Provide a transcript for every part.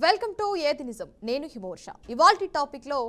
Welcome to ఏది నిజం. నేను హిమోర్ష. ఇవాల్టి టాపిక్ లో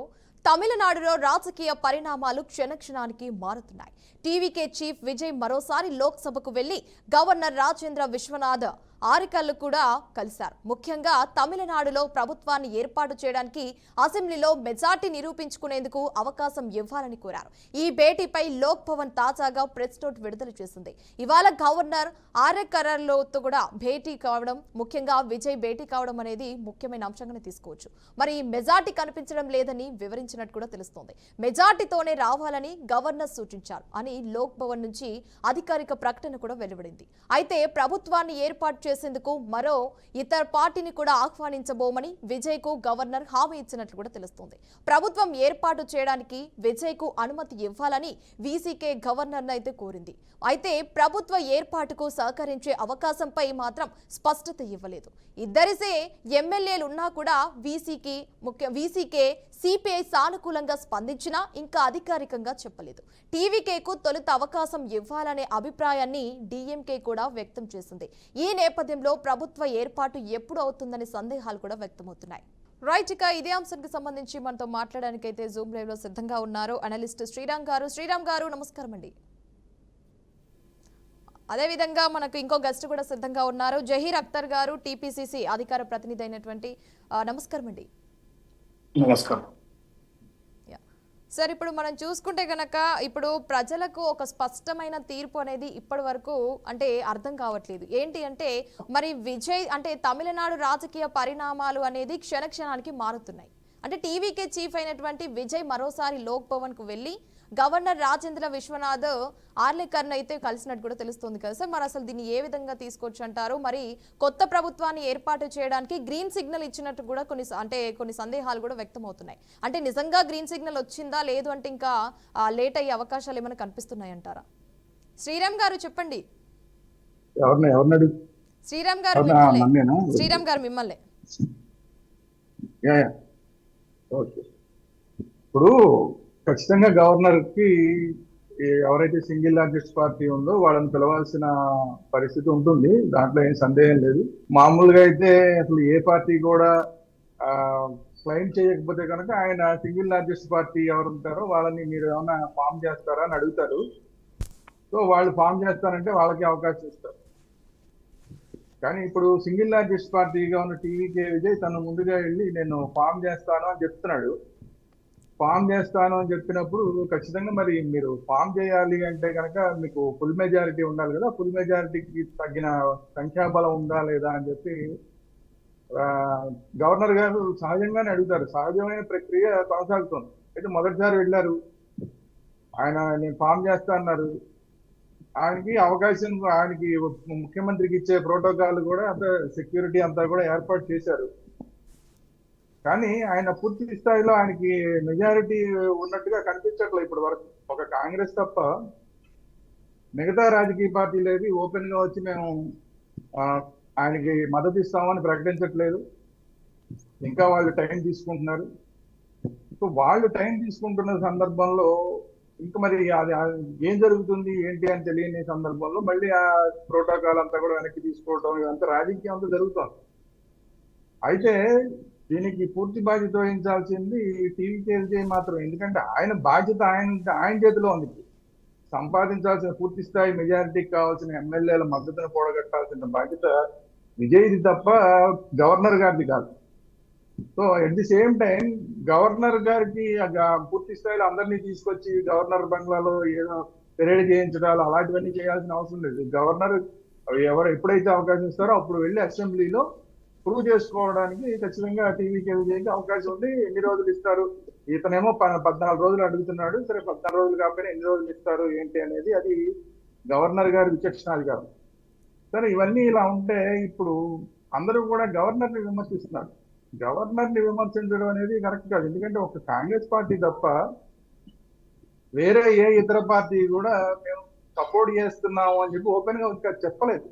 తమిళనాడులో రాజకీయ పరిణామాలు క్షణక్షణానికి మారుతున్నాయి. టీవీకే చీఫ్ విజయ్ మరోసారి లోక్సభకు వెళ్లి గవర్నర్ రాజేంద్ర విశ్వనాథ్ ఆర్కర్లు కూడా కలిశారు. ముఖ్యంగా తమిళనాడులో ప్రభుత్వాన్ని ఏర్పాటు చేయడానికి అసెంబ్లీలో మెజార్టీ నిరూపించుకునేందుకు అవకాశం ఇవ్వాలని కోరారు. ఈ భేటీపై లోక్ భవన్ తాజాగా ప్రెస్ నోట్ విడుదల చేసింది. ఇవాళ గవర్నర్ ఆర్కర్లతో కూడా భేటీ కావడం, ముఖ్యంగా విజయ్ భేటీ కావడం అనేది ముఖ్యమైన అంశంగానే తీసుకోవచ్చు. మరి ఈ మెజార్టీ కనిపించడం లేదని వివరించినట్టు కూడా తెలుస్తోంది. మెజార్టీతోనే రావాలని గవర్నర్ సూచించారు అని లోక్ భవన్ నుంచి అధికారిక ప్రకటన కూడా వెలువడింది. అయితే ప్రభుత్వాన్ని ఏర్పాటు చేసేందుకు మరో ఇతర పార్టీని కూడా ఆహ్వానించబోమని విజయ్ కు గవర్నర్ హామీ ఇచ్చినట్లు కూడా తెలుస్తోంది. ప్రభుత్వం ఏర్పాటు చేయడానికి విజయ్ కు అనుమతి ఇవ్వాలని వీసీకే గవర్నర్ అయితే కోరింది. అయితే ప్రభుత్వ ఏర్పాటుకు సహకరించే అవకాశంపై మాత్రం స్పష్టత ఇవ్వలేదు. ఇద్దరిసే ఎమ్మెల్యేలు ఉన్నా కూడా వీసీకే సిపిఐ సానుకూలంగా స్పందించినా ఇంకా అధికారికంగా చెప్పలేదు. టీవీకేకు తొలుత అవకాశం ఇవ్వాలనే అభిప్రాయాన్ని డీఎంకే కూడా వ్యక్తం చేసింది. ఈ నేపథ్యంలో ప్రభుత్వ ఏర్పాటు ఎప్పుడు అవుతుందనే సందేహాలు కూడా వ్యక్తమవుతున్నాయి. రైట్, ఇక ఇదే అంశానికి సంబంధించి మనతో మాట్లాడడానికి అయితే జూమ్ లైవ్ లో సిద్ధంగా ఉన్నారు అనలిస్ట్ శ్రీరామ్ గారు. శ్రీరామ్ గారు, నమస్కారం అండి. అదేవిధంగా మనకు ఇంకో గెస్ట్ కూడా సిద్ధంగా ఉన్నారు, జహీర్ అఖ్తర్ గారు, టీపీసీసీ అధికార ప్రతినిధి అయినటువంటి. నమస్కారం అండి. నమస్కారం సార్, ఇప్పుడు మనం చూసుకుంటే గనక ఇప్పుడు ప్రజలకు ఒక స్పష్టమైన తీర్పు అనేది ఇప్పటి వరకు అంటే అర్థం కావట్లేదు. ఏంటి అంటే మరి విజయ్ అంటే తమిళనాడు రాజకీయ పరిణామాలు అనేది క్షణక్షణానికి మారుతున్నాయి. అంటే టీవీకే చీఫ్ అయినటువంటి విజయ్ మరోసారి లోక్ భవన్ కు వెళ్లి గవర్నర్ రాజేంద్ర విశ్వనాథ్ ఆర్లేకర్ను అయితే కలిసినట్టు కూడా తెలుస్తుంది కదా సార్. మరి అసలు దీన్ని ఏ విధంగా తీసుకోవచ్చు అంటారు? మరి కొత్త ప్రభుత్వాన్ని ఏర్పాటు చేయడానికి గ్రీన్ సిగ్నల్ ఇచ్చినట్టు కూడా కొన్ని సందేహాలు కూడా వ్యక్తం అవుతున్నాయి. అంటే నిజంగా గ్రీన్ సిగ్నల్ వచ్చిందా లేదు అంటే ఇంకా లేట్ అయ్యే అవకాశాలు ఏమైనా కనిపిస్తున్నాయి అంటారా? శ్రీరామ్ గారు చెప్పండి. శ్రీరామ్ గారు మిమ్మల్ని. ఇప్పుడు ఖచ్చితంగా గవర్నర్ కి ఎవరైతే సింగిల్ లార్జెస్ట్ పార్టీ ఉందో వాళ్ళని పిలవాల్సిన పరిస్థితి ఉంటుంది, దాంట్లో ఏం సందేహం లేదు. మామూలుగా అయితే అసలు ఏ పార్టీ కూడా క్లెయిమ్ చేయకపోతే కనుక ఆయన సింగిల్ లార్జెస్ట్ పార్టీ ఎవరు ఉంటారో వాళ్ళని మీరు ఏమైనా ఫామ్ చేస్తారా అని అడుగుతారు. సో వాళ్ళు ఫామ్ చేస్తారంటే వాళ్ళకి అవకాశం ఇస్తారు. కానీ ఇప్పుడు సింగిల్ లార్జెస్ట్ పార్టీగా ఉన్న టీవీకే విజయ్ తను ముందుగా వెళ్ళి నేను ఫామ్ చేస్తాను అని చెప్తున్నాడు. ఫామ్ చేస్తాను అని చెప్పినప్పుడు ఖచ్చితంగా మరి మీరు ఫామ్ చేయాలి అంటే కనుక మీకు ఫుల్ మెజారిటీ ఉండాలి కదా. ఫుల్ మెజారిటీకి తగ్గిన సంఖ్యాబలం ఉందా లేదా అని చెప్పి గవర్నర్ గారు సహజంగానే అడుగుతారు. సహజమైన ప్రక్రియ కొనసాగుతుంది. అయితే మొదటిసారి వెళ్ళారు, ఆయన నేను ఫామ్ చేస్తా అన్నారు. ఆయనకి అవకాశం, ఆయనకి ముఖ్యమంత్రికి ఇచ్చే ప్రోటోకాల్ కూడా అంత సెక్యూరిటీ అంతా కూడా ఏర్పాటు చేశారు. కానీ ఆయన పూర్తి స్థాయిలో ఆయనకి మెజారిటీ ఉన్నట్టుగా కనిపించట్లేదు ఇప్పటి వరకు. ఒక కాంగ్రెస్ తప్ప మిగతా రాజకీయ పార్టీలు ఏది ఓపెన్ గా వచ్చి మేము ఆయనకి మద్దతు ఇస్తామని ప్రకటించట్లేదు. ఇంకా వాళ్ళు టైం తీసుకుంటున్నారు. సో వాళ్ళు టైం తీసుకుంటున్న సందర్భంలో ఇంకా మరి అది ఏం జరుగుతుంది ఏంటి అని తెలియని సందర్భంలో మళ్ళీ ఆ ప్రోటోకాల్ అంతా కూడా వెనక్కి తీసుకోవడం ఇదంతా రాజకీయం అంతా జరుగుతుంది. అయితే దీనికి పూర్తి బాధ్యత వహించాల్సింది టీవీకే విజయ్ మాత్రం. ఎందుకంటే ఆయన బాధ్యత ఆయన చేతిలో ఉంది. సంపాదించాల్సిన పూర్తి స్థాయి మెజారిటీకి కావాల్సిన ఎమ్మెల్యేల మద్దతును కూడగట్టాల్సిన బాధ్యత విజయ్ది తప్ప గవర్నర్ గారిది కాదు. So at the same time governor గారికి పూర్తి స్థాయిలో అందరినీ తీసుకొచ్చి గవర్నర్ బంగ్లాలో ఏదో పెరేడ్ చేయించడాలు అలాంటివన్నీ చేయాల్సిన అవసరం లేదు. గవర్నర్ ఎప్పుడైతే అవకాశం ఇస్తారో అప్పుడు వెళ్ళి అసెంబ్లీలో ప్రూవ్ చేసుకోవడానికి ఖచ్చితంగా టీవీకే విజయ్కి అవకాశం ఉంది. ఎన్ని రోజులు ఇస్తారు, ఇతనేమో 14 రోజులు అడుగుతున్నాడు. సరే 14 రోజులు కాకపోయినా ఎన్ని రోజులు ఇస్తారు ఏంటి అనేది అది గవర్నర్ గారి విచక్షణాధికారం. సరే ఇవన్నీ ఇలా ఉంటే ఇప్పుడు అందరూ కూడా గవర్నర్ని విమర్శిస్తున్నారు. గవర్నర్ని విమర్శించడం అనేది కరెక్ట్ కాదు. ఎందుకంటే ఒక కాంగ్రెస్ పార్టీ తప్ప వేరే ఏ ఇతర పార్టీ కూడా మేము సపోర్ట్ చేస్తున్నాము అని చెప్పి ఓపెన్ గా ఇంకా చెప్పలేదు.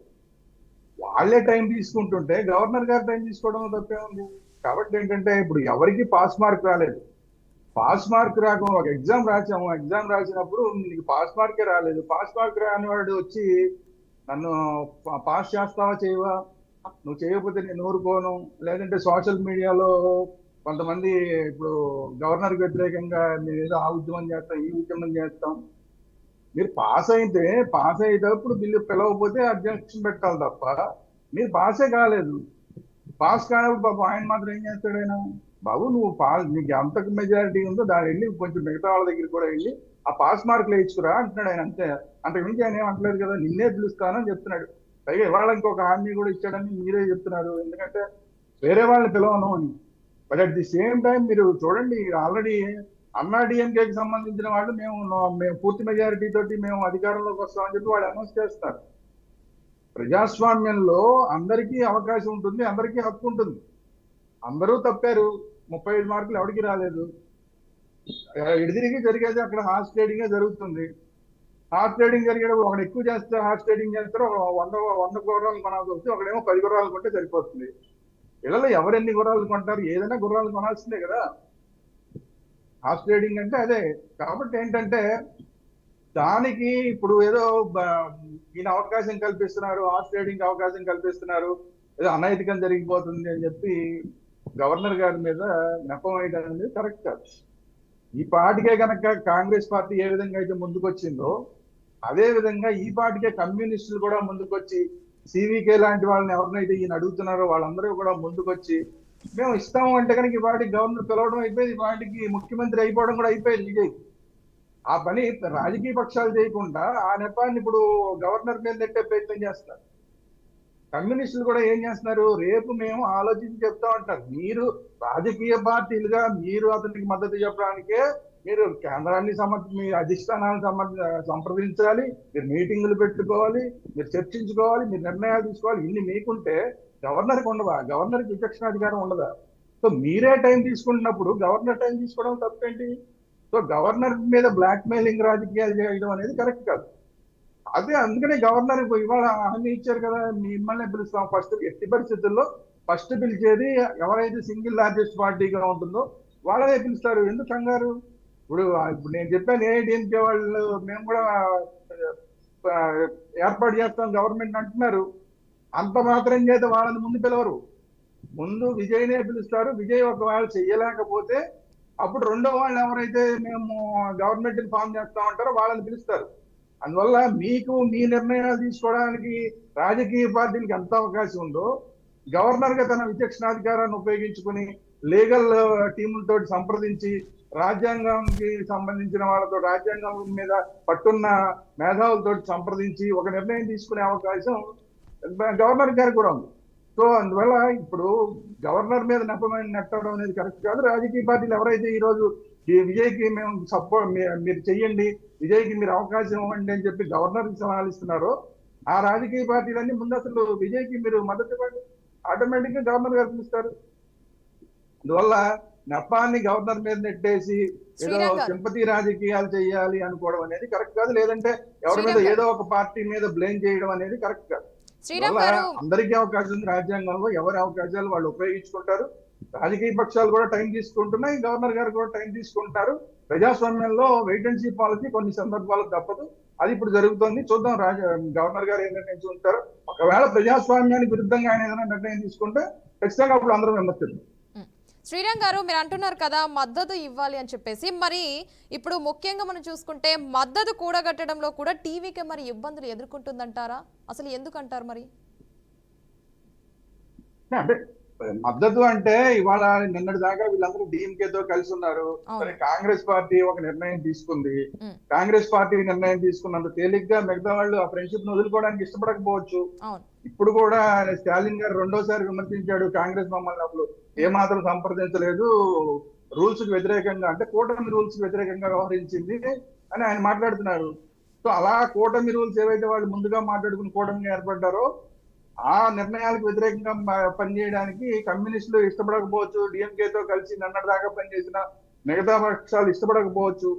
వాళ్ళే టైం తీసుకుంటుంటే గవర్నర్ గారు టైం తీసుకోవడం తప్పే ఉంది. కాబట్టి ఏంటంటే ఇప్పుడు ఎవరికి పాస్ మార్క్ రాలేదు. పాస్ మార్క్ రాకుండా ఒక ఎగ్జామ్ రాసాము, ఎగ్జామ్ రాసినప్పుడు నీకు పాస్ మార్కే రాలేదు. పాస్ మార్క్ రాని వాడు వచ్చి నన్ను పాస్ చేస్తావా చేయవా, నువ్వు చేయకపోతే నేను ఊరుకోను, లేదంటే సోషల్ మీడియాలో కొంతమంది ఇప్పుడు గవర్నర్కి వ్యతిరేకంగా మీరు ఏదో ఆ ఉద్యమం చేస్తాం, ఈ ఉద్యమం చేస్తాం. మీరు పాస్ అయ్యేటప్పుడు బిల్లు పిలవకపోతే అబ్జెక్షన్ పెట్టాలి తప్ప, మీరు పాసే కాలేదు. పాస్ కానప్పుడు పాపం ఆయన మాత్రం ఏం చేస్తాడు ఆయన? బాబు నువ్వు పాస్, నీకు ఎంత మెజారిటీ ఉందో దాని వెళ్ళి కొంచెం మిగతా వాళ్ళ దగ్గర కూడా వెళ్ళి ఆ పాస్ మార్కులు వేయించుకురా అంటున్నాడు ఆయన. అంతే, అంతకు మించి ఆయన ఏమంటలేదు కదా. నిన్నే పిలుస్తానని చెప్తున్నాడు. పైగా ఇవాళ ఇంకొక హామీ కూడా ఇచ్చాడని మీరే చెప్తున్నారు, ఎందుకంటే వేరే వాళ్ళని పిలవను అని. But at the same time మీరు చూడండి, ఆల్రెడీ అన్నా డిఎంకేకి సంబంధించిన వాళ్ళు మేము పూర్తి మెజారిటీ తోటి మేము అధికారంలోకి వస్తామని చెప్పి వాళ్ళు అనౌన్స్ చేస్తారు. ప్రజాస్వామ్యంలో అందరికీ అవకాశం ఉంటుంది, అందరికీ హక్కు ఉంటుంది. అందరూ తప్పారు, 35 మార్కులు ఎవరికి రాలేదు. ఎడిదిరిగి జరిగేది అక్కడ హార్స్ ట్రేడింగే జరుగుతుంది. హార్స్ ట్రేడింగ్ జరిగేటప్పుడు ఒకడు ఎక్కువ చేస్తే హార్స్ ట్రేడింగ్ చేస్తారు, 100 గుర్రాలు కొనాల్సి వస్తే ఒకడేమో 10 గుర్రాలు కొంటే సరిపోతుంది. ఇళ్ళలో ఎవరెన్ని గుర్రాలు కొంటారు? ఏదైనా గుర్రాలు కొనాల్సిందే కదా. హార్స్ ట్రేడింగ్ అంటే అదే. కాబట్టి ఏంటంటే దానికి ఇప్పుడు ఏదో ఈయన అవకాశం కల్పిస్తున్నారు, హార్స్ ట్రేడింగ్ అవకాశం కల్పిస్తున్నారు, ఏదో అనైతికం జరిగిపోతుంది అని చెప్పి గవర్నర్ గారి మీద నెపం వేయడం అనేది కరెక్ట్ కాదు. ఈ పార్టీకే కనుక కాంగ్రెస్ పార్టీ ఏ విధంగా అయితే ముందుకొచ్చిందో అదే విధంగా ఈ పార్టీకే కమ్యూనిస్టులు కూడా ముందుకొచ్చి, సివికే లాంటి వాళ్ళని ఎవరినైతే ఈయన అడుగుతున్నారో వాళ్ళందరూ కూడా ముందుకొచ్చి మేము ఇస్తాము అంటే కనుక ఈ పార్టీకి గవర్నర్ పిలవడం అయిపోయింది, ఈ పార్టీకి ముఖ్యమంత్రి అయిపోవడం కూడా అయిపోయింది విజయ్. ఆ పని రాజకీయ పక్షాలు చేయకుండా ఆ నెపాన్ని ఇప్పుడు గవర్నర్ మీద నెట్టే ప్రయత్నం చేస్తారు. కమ్యూనిస్టులు కూడా ఏం చేస్తున్నారు? రేపు మేము ఆలోచించి చెప్తా ఉంటారు. మీరు రాజకీయ పార్టీలుగా మీరు అతనికి మద్దతు చెప్పడానికే మీరు కేంద్రాన్ని మీ అధిష్టానాన్ని సంప్రదించాలి, మీరు మీటింగులు పెట్టుకోవాలి, మీరు చర్చించుకోవాలి, మీరు నిర్ణయాలు తీసుకోవాలి. ఇన్ని మీకుంటే గవర్నర్కి ఉండదా? గవర్నర్కి విచక్షణాధికారం ఉండదా? సో మీరే టైం తీసుకుంటున్నప్పుడు గవర్నర్ టైం తీసుకోవడం తప్పేంటి? సో గవర్నర్ మీద బ్లాక్ మెయిలింగ్ రాజకీయాలు చేయడం అనేది కరెక్ట్ కాదు. అదే అందుకనే గవర్నర్ ఇవాళ హామీ ఇచ్చారు కదా, మిమ్మల్ని పిలుస్తాం ఫస్ట్. ఎట్టి పరిస్థితుల్లో ఫస్ట్ పిలిచేది ఎవరైతే సింగిల్ లార్జెస్ట్ పార్టీగా ఉంటుందో వాళ్ళనే పిలుస్తారు. ఎందుకు కంగారు? ఇప్పుడు నేను చెప్పాను ఏఐడిఎంకే వాళ్ళు మేము కూడా ఏర్పాటు చేస్తాం గవర్నమెంట్ అంటున్నారు. అంత మాత్రం చేత వాళ్ళని ముందు పిలవరు, ముందు విజయ్నే పిలుస్తారు. విజయ్ ఒకవేళ చెయ్యలేకపోతే అప్పుడు రెండో వాళ్ళు ఎవరైతే మేము గవర్నమెంట్ ఫామ్ చేస్తామంటారో వాళ్ళని పిలుస్తారు. అందువల్ల మీకు మీ నిర్ణయాలు తీసుకోవడానికి రాజకీయ పార్టీలకు ఎంత అవకాశం ఉందో గవర్నర్ గా తన విచక్షణాధికారాన్ని ఉపయోగించుకుని లీగల్ టీములతో సంప్రదించి రాజ్యాంగానికి సంబంధించిన వాళ్ళతో, రాజ్యాంగం మీద పట్టున్న మేధావులతో సంప్రదించి ఒక నిర్ణయం తీసుకునే అవకాశం గవర్నర్ గారికి కూడా ఉంది. సో అందువల్ల ఇప్పుడు గవర్నర్ మీద నెపమైన నెట్టడం అనేది కరెక్ట్ కాదు. రాజకీయ పార్టీలు ఎవరైతే ఈ రోజు విజయ్కి మేము మీరు చెయ్యండి, విజయ్కి మీరు అవకాశం ఇవ్వండి అని చెప్పి గవర్నర్కి సలహాలు ఇస్తున్నారో ఆ రాజకీయ పార్టీలన్నీ ముందు అసలు విజయ్కి మీరు మద్దతు ఇవ్వండి, ఆటోమేటిక్ గా గవర్నర్ గారు పిలుస్తారు. అందువల్ల నెపాన్ని గవర్నర్ మీద నెట్టేసి ఏదో సింపతి రాజకీయాలు చేయాలి అనుకోవడం అనేది కరెక్ట్ కాదు. లేదంటే ఎవరి మీద ఏదో ఒక పార్టీ మీద బ్లేమ్ చేయడం అనేది కరెక్ట్ కాదు. అందరికీ అవకాశం ఉంది రాజ్యాంగంలో, ఎవరి అవకాశాలు వాళ్ళు ఉపయోగించుకుంటారు. రాజకీయ పక్షాలు కూడా టైం తీసుకుంటున్నాయి, గవర్నర్ గారు కూడా టైం తీసుకుంటారు. ప్రజాస్వామ్యంలో వెయిట్ అండ్ సీ పాలసీ కొన్ని సందర్భాలకు తప్పదు. అది ఇప్పుడు జరుగుతుంది, చూద్దాం గవర్నర్ గారు ఏం నిర్ణయించుకుంటారు. ఒకవేళ ప్రజాస్వామ్యానికి విరుద్ధంగా ఆయన ఏదైనా నిర్ణయం తీసుకుంటే ఖచ్చితంగా అప్పుడు అందరూ విమర్శిస్తారు. శ్రీరామ్ గారు, మీరు అంటున్నారు కదా మద్దతు ఇవ్వాలి అని చెప్పేసి, మరి ఇప్పుడు ముఖ్యంగా మనం చూసుకుంటే మద్దతు కూడగట్టడంలో కూడా టీవీకి మరి ఇబ్బందులు ఎదుర్కొంటుందంటారా? అసలు ఎందుకంటారు మరి? అంటే మద్దతు అంటే ఇవాళ నిన్నటి దాకా వీళ్ళందరూ డిఎంకేతో కలిసి ఉన్నారు. మరి కాంగ్రెస్ పార్టీ ఒక నిర్ణయం తీసుకుంది. కాంగ్రెస్ పార్టీ నిర్ణయం తీసుకున్నంత తేలిగ్గా మిగతా వాళ్ళు ఆ ఫ్రెండ్షిప్ ను వదులుకోవడానికి ఇష్టపడకపోవచ్చు. ఇప్పుడు కూడా స్టాలిన్ గారు రెండోసారి విమర్శించాడు, కాంగ్రెస్ మమ్మల్ని అప్పుడు ఏమాత్రం సంప్రదించలేదు, రూల్స్ కు వ్యతిరేకంగా, అంటే కూటమి రూల్స్ కు వ్యతిరేకంగా వ్యవహరించింది అని ఆయన మాట్లాడుతున్నారు. సో అలా కూటమి రూల్స్ ఏవైతే వాళ్ళు ముందుగా మాట్లాడుకుని కూటమిగా ఏర్పడ్డారో ఆ నిర్ణయాలకు వ్యతిరేకంగా పనిచేయడానికి కమ్యూనిస్టులు ఇష్టపడకపోవచ్చు, డిఎంకేతో కలిసి నిన్నటి దాకా పనిచేసిన మిగతా పక్షాలు ఇష్టపడకపోవచ్చు.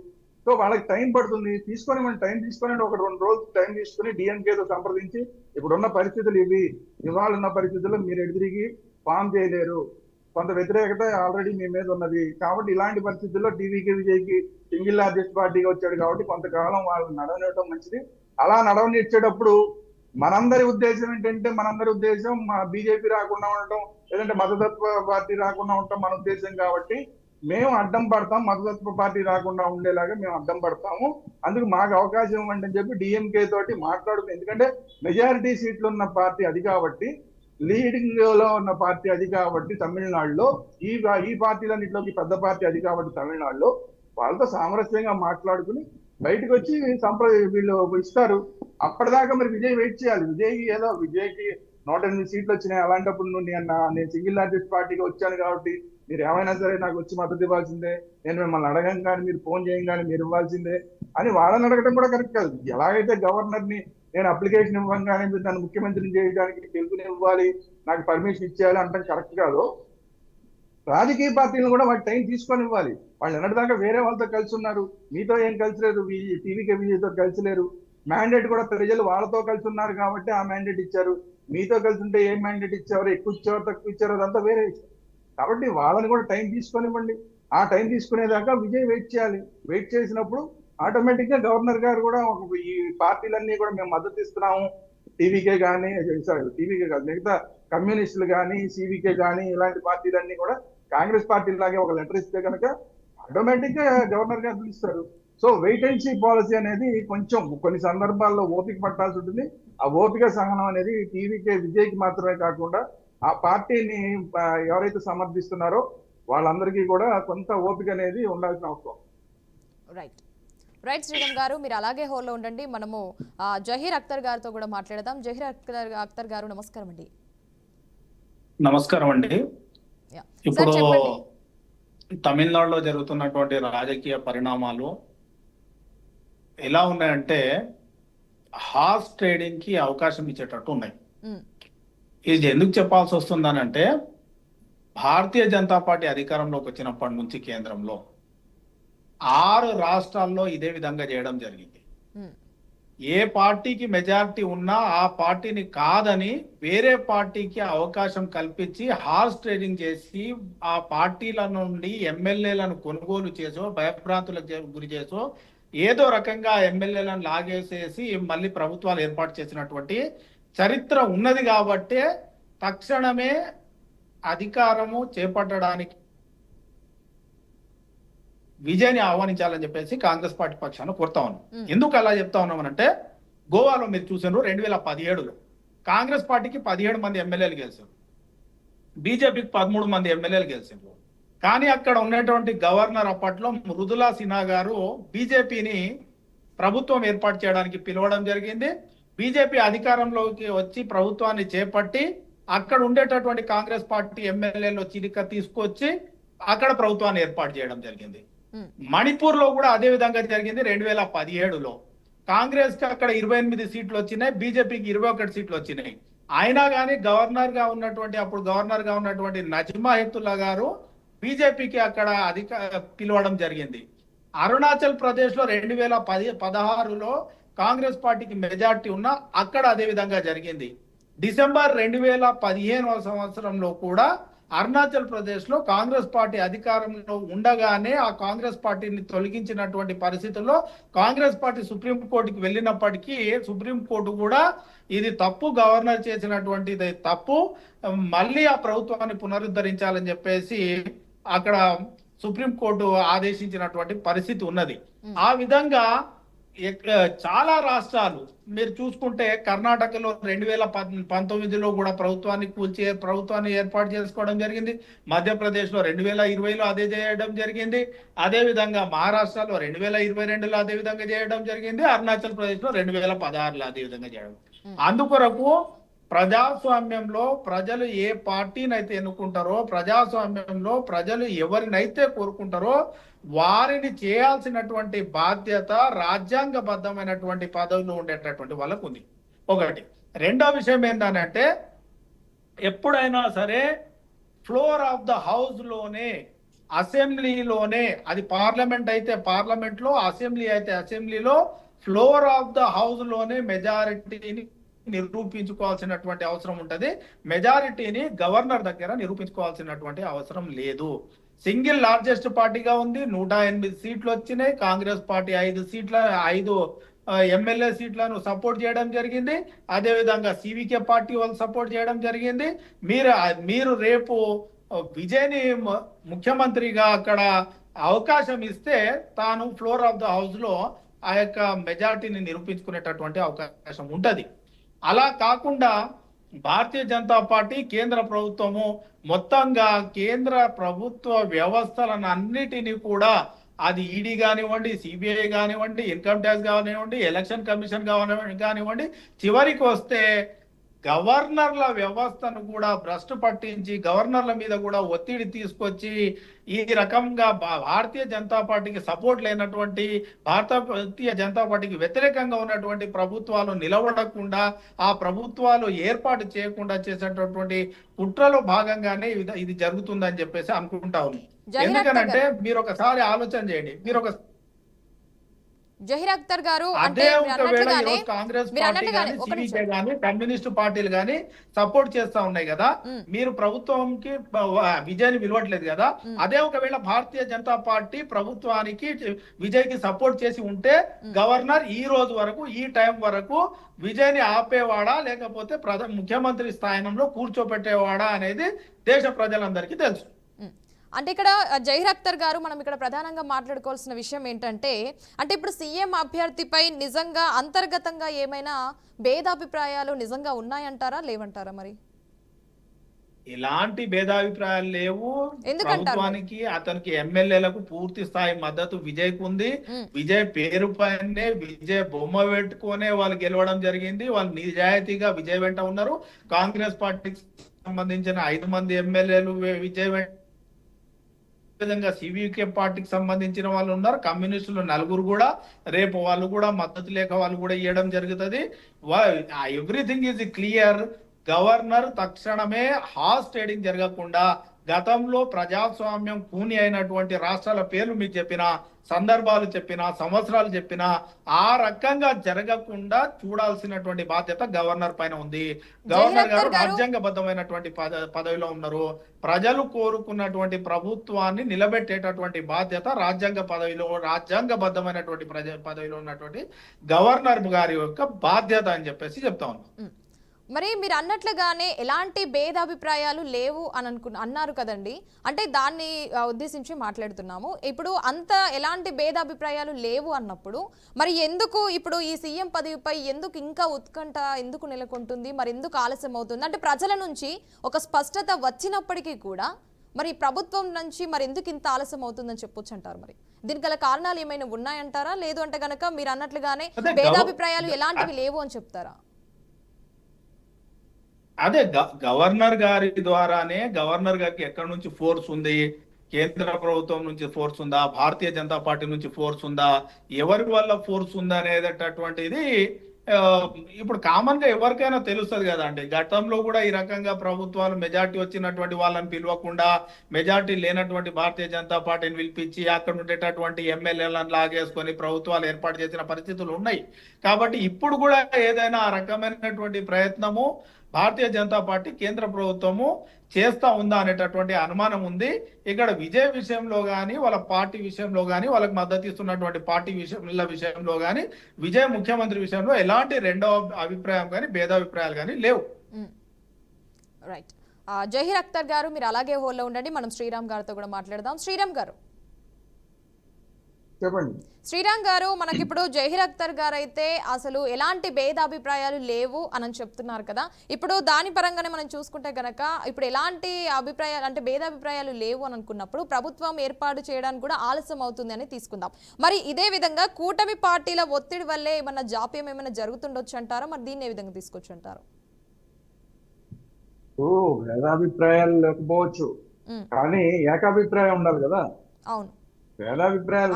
సో వాళ్ళకి టైం పడుతుంది, తీసుకొని మనం టైం తీసుకొని ఒక 2 రోజులు టైం తీసుకుని డిఎంకేతో సంప్రదించి ఇప్పుడున్న పరిస్థితులు ఇవి, ఇవాళ ఉన్న పరిస్థితుల్లో మీరు ఎదురిగి ఫామ్ చేయలేరు, కొంత వ్యతిరేకత ఆల్రెడీ మీ మీద ఉన్నది, కాబట్టి ఇలాంటి పరిస్థితుల్లో టీవీకి విజయ్కి సింగిల్ లార్జెస్ట్ పార్టీగా వచ్చాడు కాబట్టి కొంతకాలం వాళ్ళు నడవనివ్వడం మంచిది. అలా నడవనిచ్చేటప్పుడు మనందరి ఉద్దేశం ఏంటంటే మనందరి ఉద్దేశం మా బీజేపీ రాకుండా ఉండటం, లేదంటే మతతత్వ పార్టీ రాకుండా ఉండటం మన ఉద్దేశం. కాబట్టి మేము అడ్డం పడతాం, మతతత్వ పార్టీ రాకుండా ఉండేలాగా మేము అడ్డం పడతాము, అందుకు మాకు అవకాశం ఇవ్వండి అని చెప్పి డిఎంకే తోటి మాట్లాడుతుంది. ఎందుకంటే మెజారిటీ సీట్లు ఉన్న పార్టీ అది కాబట్టి, లీడింగ్ లో ఉన్న పార్టీ అది కాబట్టి తమిళనాడులో, ఈ పార్టీలన్నింటిలోకి పెద్ద పార్టీ అది కాబట్టి తమిళనాడులో వాళ్ళతో సామరస్యంగా మాట్లాడుకుని బయటకు వచ్చి వీళ్ళు ఇస్తారు. అప్పటిదాకా మరి విజయ్ వెయిట్ చేయాలి. విజయ్కి 108 సీట్లు వచ్చినాయి. అలాంటప్పుడు నేను సింగిల్ లార్జెస్ట్ పార్టీకి వచ్చాను కాబట్టి మీరు ఏమైనా సరే నాకు వచ్చి మద్దతు ఇవ్వాల్సిందే, నేను మిమ్మల్ని అడగం కానీ మీరు ఫోన్ చేయం కానీ మీరు ఇవ్వాల్సిందే అని వాళ్ళని అడగడం కూడా కరెక్ట్ కాదు. ఎలాగైతే గవర్నర్ ని నేను అప్లికేషన్ ఇవ్వగానే మీరు నన్ను ముఖ్యమంత్రిని చేయడానికి తెలుగుని ఇవ్వాలి, నాకు పర్మిషన్ ఇచ్చేయాలి అంటే కరెక్ట్ కాదు. రాజకీయ పార్టీలను కూడా వాళ్ళకి టైం తీసుకొని ఇవ్వాలి. వాళ్ళు ఎన్నటిదాకా వేరే వాళ్ళతో కలిసి ఉన్నారు, మీతో ఏం కలిసి లేరు, టీవీకే విజయ్తో కలిసి లేరు. మ్యాండేట్ కూడా ప్రజలు వాళ్ళతో కలిసి ఉన్నారు కాబట్టి ఆ మ్యాండేట్ ఇచ్చారు. మీతో కలిసి ఉంటే ఏం మ్యాండేట్ ఇచ్చారో, ఎక్కువ ఇచ్చారో తక్కువ ఇచ్చారో అదంతా వేరే విషయం. కాబట్టి వాళ్ళని కూడా టైం తీసుకొనివ్వండి. ఆ టైం తీసుకునేదాకా విజయ్ వెయిట్ చేయాలి. వెయిట్ చేసినప్పుడు ఆటోమేటిక్ గా గవర్నర్ గారు కూడా ఈ పార్టీలన్నీ కూడా మేము మద్దతు ఇస్తున్నాము, టీవీకే కానీ టీవీకే కాదు మిగతా కమ్యూనిస్టులు కానీ సివికే కానీ ఇలాంటి పార్టీలన్నీ కూడా కాంగ్రెస్ పార్టీ లాగే ఒక లెటర్ ఇస్తే కనుక ఆటోమేటిక్ గా గవర్నర్ గారు పిలుస్తారు. So wait and see policy అనేది కొంచెం కొన్ని సందర్భాల్లో ఓపిక పట్టాల్సి ఉంటుంది. ఆ ఓపిక సహనం అనేది టీవీకే విజయ్కి మాత్రమే కాకుండా ఆ పార్టీని ఎవరైతే సమర్థిస్తున్నారో వాళ్ళందరికీ కూడా కొంత ఓపిక అనేది ఉండాల్సిన అవసరం. రైట్ శ్రీరామ్ గారు, మీరు అలాగే హోల్లో ఉండండి. మనము జహీర్ అఖ్తర్ గారితో కూడా మాట్లాడదాం. జహీర్ అఖ్తర్ గారు నమస్కారం అండి. నమస్కారం అండి. ఇప్పుడు తమిళనాడులో జరుగుతున్నటువంటి రాజకీయ పరిణామాలు ఎలా ఉన్నాయంటే హార్స్ ట్రేడింగ్ కి అవకాశం ఇచ్చేటట్టు ఉన్నాయి. ఇది ఎందుకు చెప్పాల్సి వస్తుందనంటే భారతీయ జనతా పార్టీ అధికారంలోకి వచ్చినప్పటి నుంచి కేంద్రంలో 6 రాష్ట్రాల్లో ఇదే విధంగా చేయడం జరిగింది. ఏ పార్టీకి మెజారిటీ ఉన్నా ఆ పార్టీని కాదని వేరే పార్టీకి అవకాశం కల్పించి హార్స్ ట్రేడింగ్ చేసి ఆ పార్టీల నుండి ఎమ్మెల్యేలను కొనుగోలు చేసో భయభ్రాంతులకు గురి చేసో ఏదో రకంగా ఎమ్మెల్యేలను లాగేసేసి మళ్ళీ ప్రభుత్వాలు ఏర్పాటు చేసినటువంటి చరిత్ర ఉన్నది. కాబట్టే తక్షణమే అధికారము చేపట్టడానికి విజయ్ని ఆహ్వానించాలని చెప్పేసి కాంగ్రెస్ పార్టీ పక్షాన కోరుతా ఉన్నాం. ఎందుకు అలా చెప్తా ఉన్నామనంటే గోవాలో మీరు చూసినారు 2017లో కాంగ్రెస్ పార్టీకి 17 మంది ఎమ్మెల్యేలు గెలిచారు, బీజేపీకి 13 మంది ఎమ్మెల్యేలు గెలిచారు. కానీ అక్కడ ఉన్నటువంటి గవర్నర్ అప్పట్లో మృదులా సిన్హా గారు బీజేపీని ప్రభుత్వం ఏర్పాటు చేయడానికి పిలవడం జరిగింది. బీజేపీ అధికారంలోకి వచ్చి ప్రభుత్వాన్ని చేపట్టి అక్కడ ఉండేటటువంటి కాంగ్రెస్ పార్టీ ఎమ్మెల్యేలు చిలిక తీసుకొచ్చి అక్కడ ప్రభుత్వాన్ని ఏర్పాటు చేయడం జరిగింది. మణిపూర్ లో కూడా అదే విధంగా జరిగింది. 2017లో కాంగ్రెస్ కి అక్కడ 28 సీట్లు వచ్చినాయి, బీజేపీకి 21 సీట్లు వచ్చినాయి. అయినా కానీ గవర్నర్ గా ఉన్నటువంటి నజ్మా హెప్తుల్లా గారు బీజేపీకి అక్కడ పిలవడం జరిగింది. అరుణాచల్ ప్రదేశ్ లో 2016లో కాంగ్రెస్ పార్టీకి మెజార్టీ ఉన్నా అక్కడ అదే విధంగా జరిగింది. డిసెంబర్ 2015వ సంవత్సరంలో కూడా అరుణాచల్ ప్రదేశ్ లో కాంగ్రెస్ పార్టీ అధికారంలో ఉండగానే ఆ కాంగ్రెస్ పార్టీని తొలగించినటువంటి పరిస్థితుల్లో కాంగ్రెస్ పార్టీ సుప్రీంకోర్టుకి వెళ్ళినప్పటికీ సుప్రీంకోర్టు కూడా ఇది తప్పు, గవర్నర్ చేసినటువంటిది తప్పు, మళ్ళీ ఆ ప్రభుత్వాన్ని పునరుద్ధరించాలని చెప్పేసి అక్కడ సుప్రీంకోర్టు ఆదేశించినటువంటి పరిస్థితి ఉన్నది. ఆ విధంగా చాలా రాష్ట్రాలు మీరు చూసుకుంటే కర్ణాటకలో 2019లో కూడా ప్రభుత్వాన్ని ఏర్పాటు చేసుకోవడం జరిగింది. మధ్యప్రదేశ్ లో 2020లో అదే చేయడం జరిగింది. అదే విధంగా మహారాష్ట్రలో 2022లో అదే విధంగా చేయడం జరిగింది. అరుణాచల్ ప్రదేశ్ లో 2016లో అదే విధంగా చేయడం. అందుకొరకు ప్రజాస్వామ్యంలో ప్రజలు ఏ పార్టీని అయితే ఎన్నుకుంటారో, ప్రజాస్వామ్యంలో ప్రజలు ఎవరినైతే కోరుకుంటారో వారిని చేయాల్సినటువంటి బాధ్యత రాజ్యాంగబద్ధమైనటువంటి పదవులు ఉండేటటువంటి వాళ్ళకు ఉంది. ఒకటి. రెండో విషయం ఏంటంటే ఎప్పుడైనా సరే ఫ్లోర్ ఆఫ్ ద హౌస్ లోనే, అసెంబ్లీలోనే, అది పార్లమెంట్ అయితే పార్లమెంట్ లో, అసెంబ్లీ అయితే అసెంబ్లీలో, ఫ్లోర్ ఆఫ్ ద హౌస్ లోనే మెజారిటీని నిరూపించుకోవాల్సినటువంటి అవసరం ఉంటది. మెజారిటీని గవర్నర్ దగ్గర నిరూపించుకోవాల్సినటువంటి అవసరం లేదు. సింగిల్ లార్జెస్ట్ పార్టీగా ఉంది, 108 సీట్లు వచ్చినాయి. కాంగ్రెస్ పార్టీ 5 ఎమ్మెల్యే సీట్లను సపోర్ట్ చేయడం జరిగింది. అదేవిధంగా సివికే పార్టీ వాళ్ళు సపోర్ట్ చేయడం జరిగింది. మీరు రేపు విజయ్ని ముఖ్యమంత్రిగా అక్కడ అవకాశం ఇస్తే తాను ఫ్లోర్ ఆఫ్ ద హౌస్ లో ఆ యొక్క మెజారిటీని నిరూపించుకునేటటువంటి అవకాశం ఉంటది. అలా కాకుండా భారతీయ జనతా పార్టీ కేంద్ర ప్రభుత్వము మొత్తంగా కేంద్ర ప్రభుత్వ వ్యవస్థలను అన్నిటినీ కూడా, అది ఈడీ కానివ్వండి, సిబిఐ కానివ్వండి, ఇన్కమ్ ట్యాక్స్ కానివ్వండి, ఎలక్షన్ కమిషన్ కానివ్వండి, చివరికి వస్తే గవర్నర్ల వ్యవస్థను కూడా భ్రష్టు పట్టించి గవర్నర్ల మీద కూడా ఒత్తిడి తీసుకొచ్చి ఈ రకంగా భారతీయ జనతా పార్టీకి సపోర్ట్ లేనటువంటి, భారతీయ జనతా పార్టీకి వ్యతిరేకంగా ఉన్నటువంటి ప్రభుత్వాలు నిలబడకుండా, ఆ ప్రభుత్వాలు ఏర్పాటు చేయకుండా చేసేటటువంటి కుట్రలో భాగంగానే ఇది జరుగుతుందని చెప్పేసి అనుకుంటా ఉన్నాం. ఎందుకనంటే మీరు ఒకసారి ఆలోచన చేయండి. జహీర్ అఖ్తర్ గారు, అంటే కాంగ్రెస్ పార్టీ కానీ, సిపికే కానీ, కమ్యూనిస్ట్ పార్టీలు కానీ సపోర్ట్ చేస్తా ఉన్నాయి కదా, మీరు ప్రభుత్వంకి విజయ్ని పిలవట్లేదు కదా. అదే ఒకవేళ భారతీయ జనతా పార్టీ ప్రభుత్వానికి విజయ్కి సపోర్ట్ చేసి ఉంటే గవర్నర్ ఈ రోజు వరకు, ఈ టైం వరకు విజయ్ని ఆపేవాడా లేకపోతే ముఖ్యమంత్రి స్థానంలో కూర్చోబెట్టేవాడా అనేది దేశ ప్రజలందరికీ తెలుసు. అంటే ఇక్కడ జహీర్ అఖ్తర్ గారు, మనం ఇక్కడ ప్రధానంగా మాట్లాడుకోవాల్సిన విషయం ఏంటంటే, అంటే ఇప్పుడు సీఎం అభ్యర్థిపై నిజంగా అంతర్గతంగా ఏమైనా భేదాభిప్రాయాలు నిజంగా ఉన్నాయంటారా, లేవంటారా? మరి ఇలాంటి భేదాభిప్రాయాలు లేవు. ప్రభుత్వానికి, అతనికి ఎమ్మెల్యేలకు పూర్తి స్థాయి మద్దతు విజయ్కు ఉంది. విజయ్ పేరు పైనే, విజయ్ బొమ్మ పెట్టుకునే వాళ్ళు గెలవడం జరిగింది. వాళ్ళు నిజాయితీగా విజయ్ వెంట ఉన్నారు. కాంగ్రెస్ పార్టీకి సంబంధించిన 5 మంది ఎమ్మెల్యేలు విజయ్ వెంట, విధంగా సివికే పార్టీకి సంబంధించిన వాళ్ళు ఉన్నారు. కమ్యూనిస్టులు 4 కూడా రేపు వాళ్ళు కూడా మద్దతు లేఖ వాళ్ళు కూడా ఇవ్వడం జరుగుతుంది. Everything is clear. గవర్నర్ తక్షణమే హార్స్ ట్రేడింగ్ జరగకుండా, గతంలో ప్రజాస్వామ్యం కూని అయినటువంటి రాష్ట్రాల పేర్లు మీకు చెప్పిన, సందర్భాలు చెప్పిన, సంవత్సరాలు చెప్పిన, ఆ రకంగా జరగకుండా చూడాల్సినటువంటి బాధ్యత గవర్నర్ పైన ఉంది. గవర్నర్ గారు రాజ్యాంగబద్ధమైనటువంటి పదవిలో ఉన్నారు. ప్రజలు కోరుకున్నటువంటి ప్రభుత్వాన్ని నిలబెట్టేటటువంటి బాధ్యత రాజ్యాంగబద్ధమైనటువంటి పదవిలో ఉన్నటువంటి గవర్నర్ గారి యొక్క బాధ్యత అని చెప్పేసి చెప్తా ఉన్నాం. మరి మీరు అన్నట్లుగానే ఎలాంటి భేదాభిప్రాయాలు లేవు అని అన్నారు కదండి, అంటే దాన్ని ఉద్దేశించి మాట్లాడుతున్నాము. ఇప్పుడు అంత ఎలాంటి భేదాభిప్రాయాలు లేవు అన్నప్పుడు మరి ఎందుకు ఇప్పుడు ఈ సీఎం పదవిపై ఎందుకు ఇంకా ఉత్కంఠ ఎందుకు నెలకొంటుంది, మరి ఎందుకు ఆలస్యం అవుతుంది? అంటే ప్రజల నుంచి ఒక స్పష్టత వచ్చినప్పటికీ కూడా మరి ప్రభుత్వం నుంచి మరి ఎందుకు ఇంత ఆలస్యం అవుతుందని చెప్పొచ్చు అంటారు? మరి దీనికి గల కారణాలు ఏమైనా ఉన్నాయంటారా, లేదు అంటే గనక మీరు అన్నట్లుగానే భేదాభిప్రాయాలు ఎలాంటివి లేవు అని చెప్తారా? అదే గవర్నర్ గారి ద్వారానే, గవర్నర్ గారికి ఎక్కడి నుంచి ఫోర్స్ ఉంది, కేంద్ర ప్రభుత్వం నుంచి ఫోర్స్ ఉందా, భారతీయ జనతా పార్టీ నుంచి ఫోర్స్ ఉందా, ఎవరి వల్ల ఫోర్స్ ఉందా అనేటటువంటిది ఇప్పుడు కామన్ గా ఎవరికైనా తెలుస్తుంది కదా అండి. గతంలో కూడా ఈ రకంగా ప్రభుత్వాలు మెజార్టీ వచ్చినటువంటి వాళ్ళని పిలవకుండా, మెజార్టీ లేనటువంటి భారతీయ జనతా పార్టీని పిలిపించి అక్కడ ఉండేటటువంటి ఎమ్మెల్యేలను లాగేసుకొని ప్రభుత్వాలు ఏర్పాటు చేసిన పరిస్థితులు ఉన్నాయి. కాబట్టి ఇప్పుడు కూడా ఏదైనా ఆ రకమైనటువంటి ప్రయత్నము భారతీయ జనతా పార్టీ, కేంద్ర ప్రభుత్వము చేస్తా ఉందా అనేటటువంటి అనుమానం ఉంది. ఇక్కడ విజయ్ విషయంలో కానీ, వాళ్ళ పార్టీ విషయంలో కానీ, వాళ్ళకి మద్దతు ఇస్తున్నటువంటి పార్టీ విషయంలో కానీ, విజయ్ ముఖ్యమంత్రి విషయంలో ఎలాంటి రెండో అభిప్రాయం కానీ, భేదాభిప్రాయాలు కానీ లేవు. రైట్. జహీర్ అఖ్తర్ గారు, మీరు అలాగే హోల్లో ఉండండి. మనం శ్రీరామ్ గారితో కూడా మాట్లాడదాం. శ్రీరామ్ గారు, చెప్పండి. శ్రీరామ్ గారు, మనకి ఇప్పుడు జహీర్ అఖ్తర్ గారు అయితే అసలు ఎలాంటి భేదాభిప్రాయాలు లేవు అని చెప్తున్నారు కదా. ఇప్పుడు దాని పరంగానే మనం చూసుకుంటే గనక ఇప్పుడు ఎలాంటి అభిప్రాయాలు, అంటే భేదాభిప్రాయాలు లేవు అని అనుకున్నప్పుడు ప్రభుత్వం ఏర్పాటు చేయడానికి కూడా ఆలస్యం అవుతుంది అని తీసుకుందాం. మరి ఇదే విధంగా కూటమి పార్టీల ఒత్తిడి వల్లే ఏమన్నా జాప్యం ఏమైనా జరుగుతుండొచ్చు అంటారా? మరి దీన్ని ఏ విధంగా తీసుకొచ్చు అంటారు? భేదాభిప్రాయాలు లేకపోవచ్చు, కానీ ఏకాభిప్రాయం ఉండాలి కదా. అవును, భేదాభిప్రాయాలు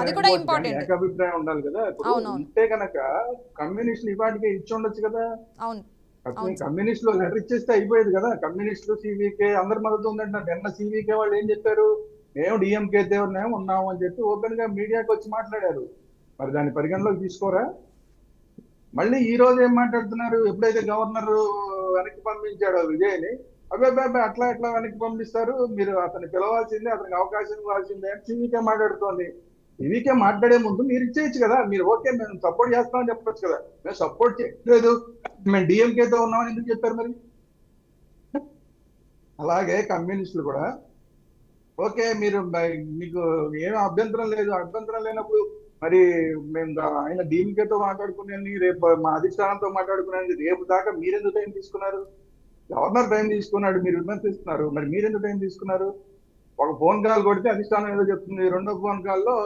ఏకాభిప్రాయం ఉండాలి కదా. ఉంటే కనుక కమ్యూనిస్టులు ఇవాటికే ఇచ్చి ఉండొచ్చు కదా. కమ్యూనిస్టులు లెటర్ ఇచ్చేస్తే అయిపోయేది కదా. కమ్యూనిస్టులు, సివికే అందరి మద్దతు ఉందంటున్నారు. నిన్న సివికే వాళ్ళు ఏం చెప్పారు, మేము డిఎంకే దేవుడినేమో ఉన్నాము అని చెప్పి ఓపెన్ గా మీడియాకి వచ్చి మాట్లాడారు. మరి దాన్ని పరిగణలోకి తీసుకోరా? మళ్ళీ ఈ రోజు ఏం మాట్లాడుతున్నారు, ఎప్పుడైతే గవర్నర్ వెనక్కి పంపించాడో విజయ్ని, అబ్బాయి అట్లా ఎట్లా వెనక్కి పంపిస్తారు, మీరు అతన్ని పిలవాల్సిందే, అతనికి అవకాశం ఇవ్వాల్సిందే అని సివికే మాట్లాడుతోంది. టీవీకే మాట్లాడే ముందు మీరు ఇచ్చేయచ్చు కదా, మీరు ఓకే మేము సపోర్ట్ చేస్తామని చెప్పొచ్చు కదా. మేము సపోర్ట్ చేయలేదు, మేము డిఎంకేతో ఉన్నామని ఎందుకు చెప్పారు మరి? అలాగే కమ్యూనిస్టులు కూడా ఓకే మీరు మీకు ఏం అభ్యంతరం లేదు, అభ్యంతరం లేనప్పుడు మరి మేము ఆయన డిఎంకేతో మాట్లాడుకునేది, రేపు మా అధిష్టానంతో మాట్లాడుకునేది, రేపు దాకా మీరెందుకు టైం తీసుకున్నారు? గవర్నర్ టైం తీసుకున్నాడు, మీరు విమర్శిస్తున్నారు, మరి మీరెందుకు టైం తీసుకున్నారు? ఒక ఫోన్ కాల్ కొడితే అధిష్టానం ఏదో చెప్తుంది, రెండో ఫోన్ కాల్లో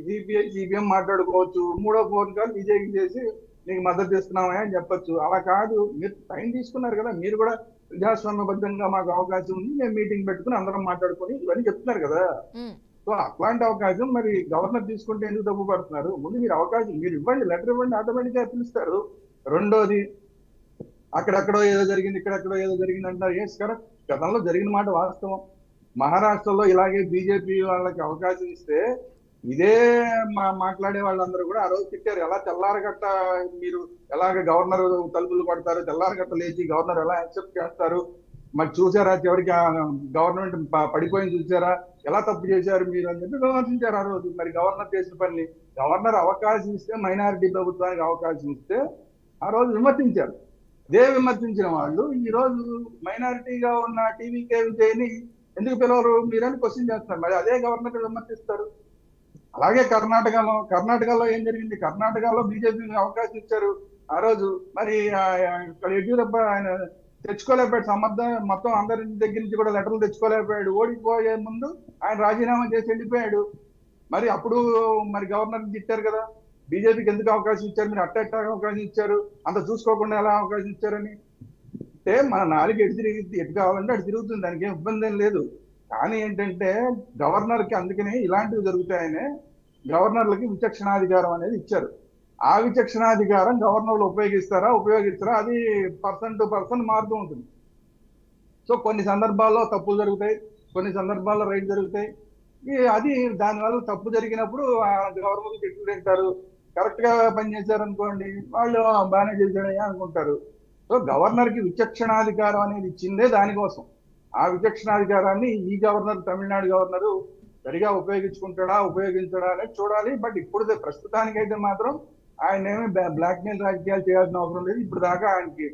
సిపిఎం మాట్లాడుకోవచ్చు, మూడో ఫోన్ కాల్ విజయ్కి చేసి నీకు మద్దతు ఇస్తున్నామా అని చెప్పొచ్చు. అలా కాదు, మీరు టైం తీసుకున్నారు కదా, మీరు కూడా ప్రజాస్వామ్యబద్ధంగా మాకు అవకాశం ఉంది, మేము మీటింగ్ పెట్టుకుని అందరం మాట్లాడుకొని ఇవన్నీ చెప్తున్నారు కదా. సో అట్లాంటి అవకాశం మరి గవర్నర్ తీసుకుంటే ఎందుకు తప్పు పడుతున్నారు? ముందు మీరు అవకాశం మీరు ఇవ్వండి, లెటర్ ఇవ్వండి, ఆటోమేటిక్ గా పిలుస్తారు. రెండోది, అక్కడెక్కడో ఏదో జరిగింది, ఇక్కడెక్కడో ఏదో జరిగింది అంటారు. ఎస్ కరెక్ట్, గతంలో జరిగిన మాట వాస్తవం. మహారాష్ట్రలో ఇలాగే బీజేపీ వాళ్ళకి అవకాశం ఇస్తే ఇదే మాట్లాడే వాళ్ళందరూ కూడా ఆ రోజు తిట్టారు. ఎలా తెల్లారగట్ట మీరు ఎలాగ గవర్నర్ తలుపులు కొడతారు, తెల్లారగట్ట లేచి గవర్నర్ ఎలా యాక్సెప్ట్ చేస్తారు, మరి చూసారా చివరికి గవర్నమెంట్ పడిపోయింది చూసారా, ఎలా తప్పు చేశారు మీరు అని చెప్పి విమర్శించారు ఆ రోజు. మరి గవర్నర్ చేసిన పని, గవర్నర్ అవకాశం ఇస్తే, మైనారిటీ ప్రభుత్వానికి అవకాశం ఇస్తే ఆ రోజు విమర్శించారు. ఇదే విమర్శించిన వాళ్ళు ఈ రోజు మైనారిటీగా ఉన్న టీవీకే విజయ్ని ఎందుకు పిలవరు మీరని క్వశ్చన్ చేస్తున్నారు. మరి అదే గవర్నర్ విమర్శిస్తారు. అలాగే కర్ణాటకలో ఏం జరిగింది? కర్ణాటకలో బీజేపీకి అవకాశం ఇచ్చారు ఆ రోజు. మరి ఇక్కడ యడ్యూరప్ప ఆయన తెచ్చుకోలేకపోయాడు, మొత్తం అందరి దగ్గర నుంచి కూడా లెటర్లు తెచ్చుకోలేకపోయాడు. ఓడిపోయే ముందు ఆయన రాజీనామా చేసి వెళ్ళిపోయాడు. మరి అప్పుడు మరి గవర్నర్ తిట్టారు కదా, బీజేపీకి ఎందుకు అవకాశం ఇచ్చారు, మీరు అట్ట అవకాశం ఇచ్చారు, అంత చూసుకోకుండా ఎలా అవకాశం ఇచ్చారని. అంటే మన నాలుగు ఎటు కావాలంటే అటు తిరుగుతుంది, దానికి ఏం ఇబ్బంది ఏం లేదు. కానీ ఏంటంటే గవర్నర్కి అందుకనే ఇలాంటివి జరుగుతాయనే గవర్నర్లకి విచక్షణాధికారం అనేది ఇచ్చారు. ఆ విచక్షణాధికారం గవర్నర్లు ఉపయోగిస్తారా అది పర్సన్ టు పర్సన్ మారుతూ ఉంటుంది. సో కొన్ని సందర్భాల్లో తప్పులు జరుగుతాయి, కొన్ని సందర్భాల్లో రైట్ జరుగుతాయి. అది దానివల్ల తప్పు జరిగినప్పుడు గవర్నర్లు తిట్లు తింటారు. కరెక్ట్ గా పనిచేశారు అనుకోండి, వాళ్ళు బాగానే చేశాడయ్యా అనుకుంటారు. సో గవర్నర్ కి విచక్షణాధికారం అనేది ఇచ్చిందే దానికోసం. ఆ విచక్షణాధికారాన్ని ఈ గవర్నర్, తమిళనాడు గవర్నరు సరిగా ఉపయోగించడా అనేది చూడాలి. బట్ ఇప్పుడు ప్రస్తుతానికైతే మాత్రం ఆయన ఏమి బ్లాక్ మెయిల్ రాజకీయాలు చేయాల్సిన అవసరం లేదు. ఇప్పుడు దాకా ఆయనకి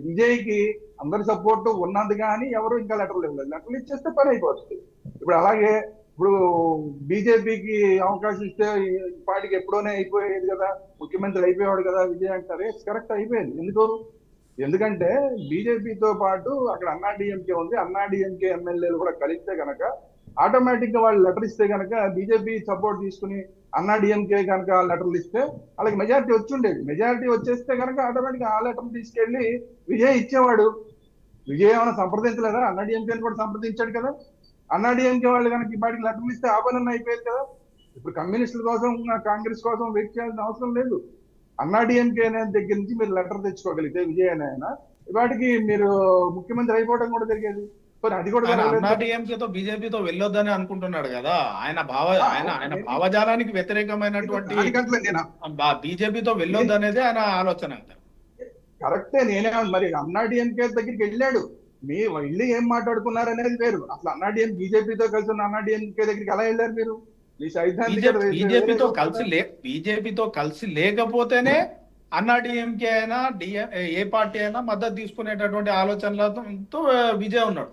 విజయ్కి అందరి సపోర్ట్ ఉన్నది, కానీ ఎవరు ఇంకా లెటర్లు ఇవ్వలేదు. లెటర్లు ఇచ్చేస్తే పని అయిపోతుంది. ఇప్పుడు అలాగే ఇప్పుడు బీజేపీకి అవకాశం ఇస్తే పార్టీకి ఎప్పుడోనే అయిపోయేది కదా, ముఖ్యమంత్రి అయిపోయేవాడు కదా విజయ్ అంటారే. కరెక్ట్ అయిపోయింది. ఎందుకంటే బీజేపీతో పాటు అక్కడ అన్నాడీఎంకే ఉంది, అన్నాడీఎంకే ఎమ్మెల్యేలు కూడా కలిస్తే కనుక ఆటోమేటిక్ గా వాళ్ళు లెటర్ ఇస్తే కనుక బీజేపీ సపోర్ట్ తీసుకుని అన్నాడీఎంకే కనుక లెటర్లు ఇస్తే వాళ్ళకి మెజారిటీ వచ్చి ఉండేది. మెజారిటీ వచ్చేస్తే కనుక ఆటోమేటిక్ ఆ లెటర్ తీసుకెళ్లి విజయ్ ఇచ్చేవాడు. విజయ్ ఏమైనా సంప్రదించలేదా? అన్నాడీఎంకేని కూడా సంప్రదించాడు కదా. అన్నాడీఎంకే వాళ్ళు కనుక ఈ పాటికి లెటర్లు ఇస్తే ఆ పని అయిపోయేది కదా. ఇప్పుడు కమ్యూనిస్టుల కోసం, కాంగ్రెస్ కోసం వెయిట్ చేయాల్సిన అవసరం లేదు. అన్నాడీఎంకే దగ్గర నుంచి మీరు లెటర్ తెచ్చుకోగలిగితే విజయ్ అయినా వాటికి మీరు ముఖ్యమంత్రి అయిపోవడం కూడా జరిగేది. అది కూడా అన్నాడీఎంకేతో బీజేపీతో వెళ్ళొద్దని అనుకుంటున్నాడు కదా. ఆయన భావజాలానికి వ్యతిరేకమైనటువంటి బీజేపీతో వెళ్ళొద్దు అనేది ఆయన ఆలోచన. కరెక్టే, నేనే మరి అన్నాడీఎంకే దగ్గరికి వెళ్ళాడు, మీ వెళ్ళి ఏం మాట్లాడుకున్నారు అనేది వేరు. అసలు అన్నాడీఎం బీజేపీతో కలిసి ఉన్న అన్నాడీఎంకే దగ్గరికి ఎలా వెళ్ళారు మీరు? బీజేపీతో కలిసి లేకపోతేనే అన్నాడీఎంకే అయినా ఏ పార్టీ అయినా మద్దతు తీసుకునేటటువంటి ఆలోచనలతో విజయ్ ఉన్నాడు.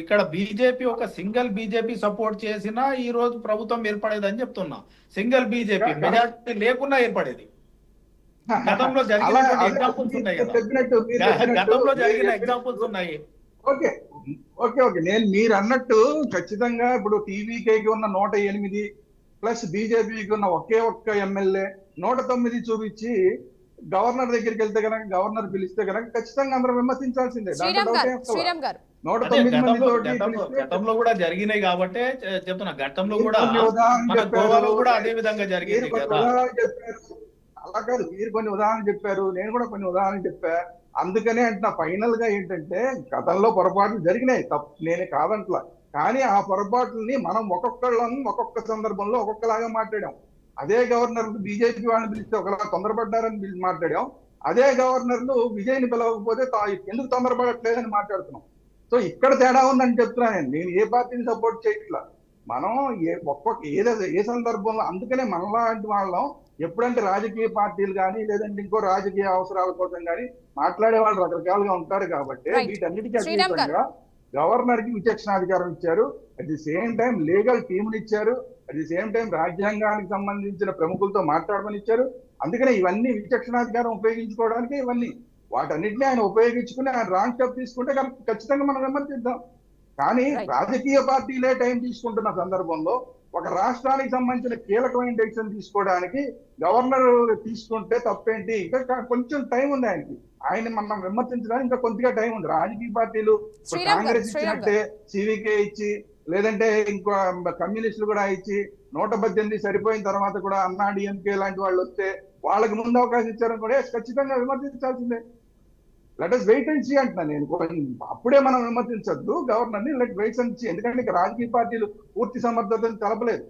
ఇక్కడ బీజేపీ ఒక సింగిల్ బీజేపీ సపోర్ట్ చేసినా ఈ రోజు ప్రభుత్వం ఏర్పడేదని చెప్తున్నా. సింగిల్ బీజేపీ మెజార్టీ లేకుండా ఏర్పడేది. గతంలో జరిగిన ఎగ్జాంపుల్స్ ఉన్నాయి కదా, గతంలో జరిగిన ఎగ్జాంపుల్స్ ఉన్నాయి. ఓకే ఓకే ఓకే నేను మీరు అన్నట్టు ఖచ్చితంగా ఇప్పుడు టీవీకేకి ఉన్న 108 ప్లస్ బీజేపీకి ఉన్న ఒక్క ఎమ్మెల్యే 109 చూపించి గవర్నర్ దగ్గరికి వెళ్తే కనుక, గవర్నర్ పిలిస్తే కనుక ఖచ్చితంగా అందరూ విమర్శించాల్సిందే. 109 మంది గతంలో కూడా జరిగినాయి కాబట్టి చెప్తున్నా. గతంలో కూడా మన గోవాలో కూడా అదే విధంగా జరిగింది కదా. అలా కాదు, మీరు కొన్ని ఉదాహరణలు చెప్పారు, నేను కూడా కొన్ని ఉదాహరణలు చెప్పా. అందుకనే అంటున్నా, ఫైనల్ గా ఏంటంటే గతంలో పొరపాట్లు జరిగినాయి, తప్పు నేనే కాదంట్లా. కానీ ఆ పొరపాట్లని మనం ఒక్కొక్క సందర్భంలో ఒక్కొక్కలాగా మాట్లాడాం. అదే గవర్నర్లు బీజేపీ వాళ్ళని పిలిస్తే ఒకలా తొందరపడ్డారని మాట్లాడాం. అదే గవర్నర్లు విజయ్ని పిలవకపోతే ఎందుకు తొందరపడట్లేదని మాట్లాడుతున్నాం. సో ఇక్కడ తేడా ఉందని చెప్తున్నా. నేను ఏ పార్టీని సపోర్ట్ చేయట్లా. మనం ఏ సందర్భంలో, అందుకనే మనలాంటి వాళ్ళం ఎప్పుడంటే రాజకీయ పార్టీలు కానీ లేదంటే ఇంకో రాజకీయ అవసరాల కోసం కానీ మాట్లాడే వాళ్ళు రకరకాలుగా ఉంటారు కాబట్టి Right. వీటన్నిటికీ శ్రీరామ్ గారు. అతీతంగా గవర్నర్ కి విచక్షణాధికారం ఇచ్చారు. At the same time legal టీంని ఇచ్చారు. అట్ ది సేమ్ టైం రాజ్యాంగానికి సంబంధించిన ప్రముఖులతో మాట్లాడమని ఇచ్చారు. అందుకనే ఇవన్నీ విచక్షణాధికారం ఉపయోగించుకోవడానికి ఇవన్నీ వాటన్నిటిని ఆయన ఉపయోగించుకుని ఆయన రాంగ్ స్టెప్ తీసుకుంటే ఖచ్చితంగా మనం విమర్శిద్దాం. కానీ Right. రాజకీయ పార్టీలే టైం తీసుకుంటున్న సందర్భంలో ఒక రాష్ట్రానికి సంబంధించిన కీలకమైన డెసిషన్ తీసుకోవడానికి గవర్నర్ తీసుకుంటే తప్పేంటి? ఇంకా కొంచెం టైం ఉంది ఆయనకి. ఆయన మనం విమర్శించడానికి ఇంకా కొద్దిగా టైం ఉంది. రాజకీయ పార్టీలు ఇప్పుడు శ్రీరామ్ గారు, కాంగ్రెస్ శ్రీరామ్ ఇచ్చినట్టే సివికే ఇచ్చి లేదంటే ఇంకో కమ్యూనిస్టులు కూడా ఇచ్చి 118 సరిపోయిన తర్వాత కూడా అన్నా డిఎంకే లాంటి వాళ్ళు వస్తే వాళ్ళకి ముందు అవకాశం ఇచ్చారని కూడా ఖచ్చితంగా విమర్శించాల్సిందే. Let us wait and see అంటున్నా నేను. అప్పుడే మనం విమర్శించద్దు గవర్నర్ ని, లెట్ వెయిట్ అండ్ సీ. ఎందుకంటే ఇక రాజకీయ పార్టీలు పూర్తి సమర్థతను తెలపలేదు.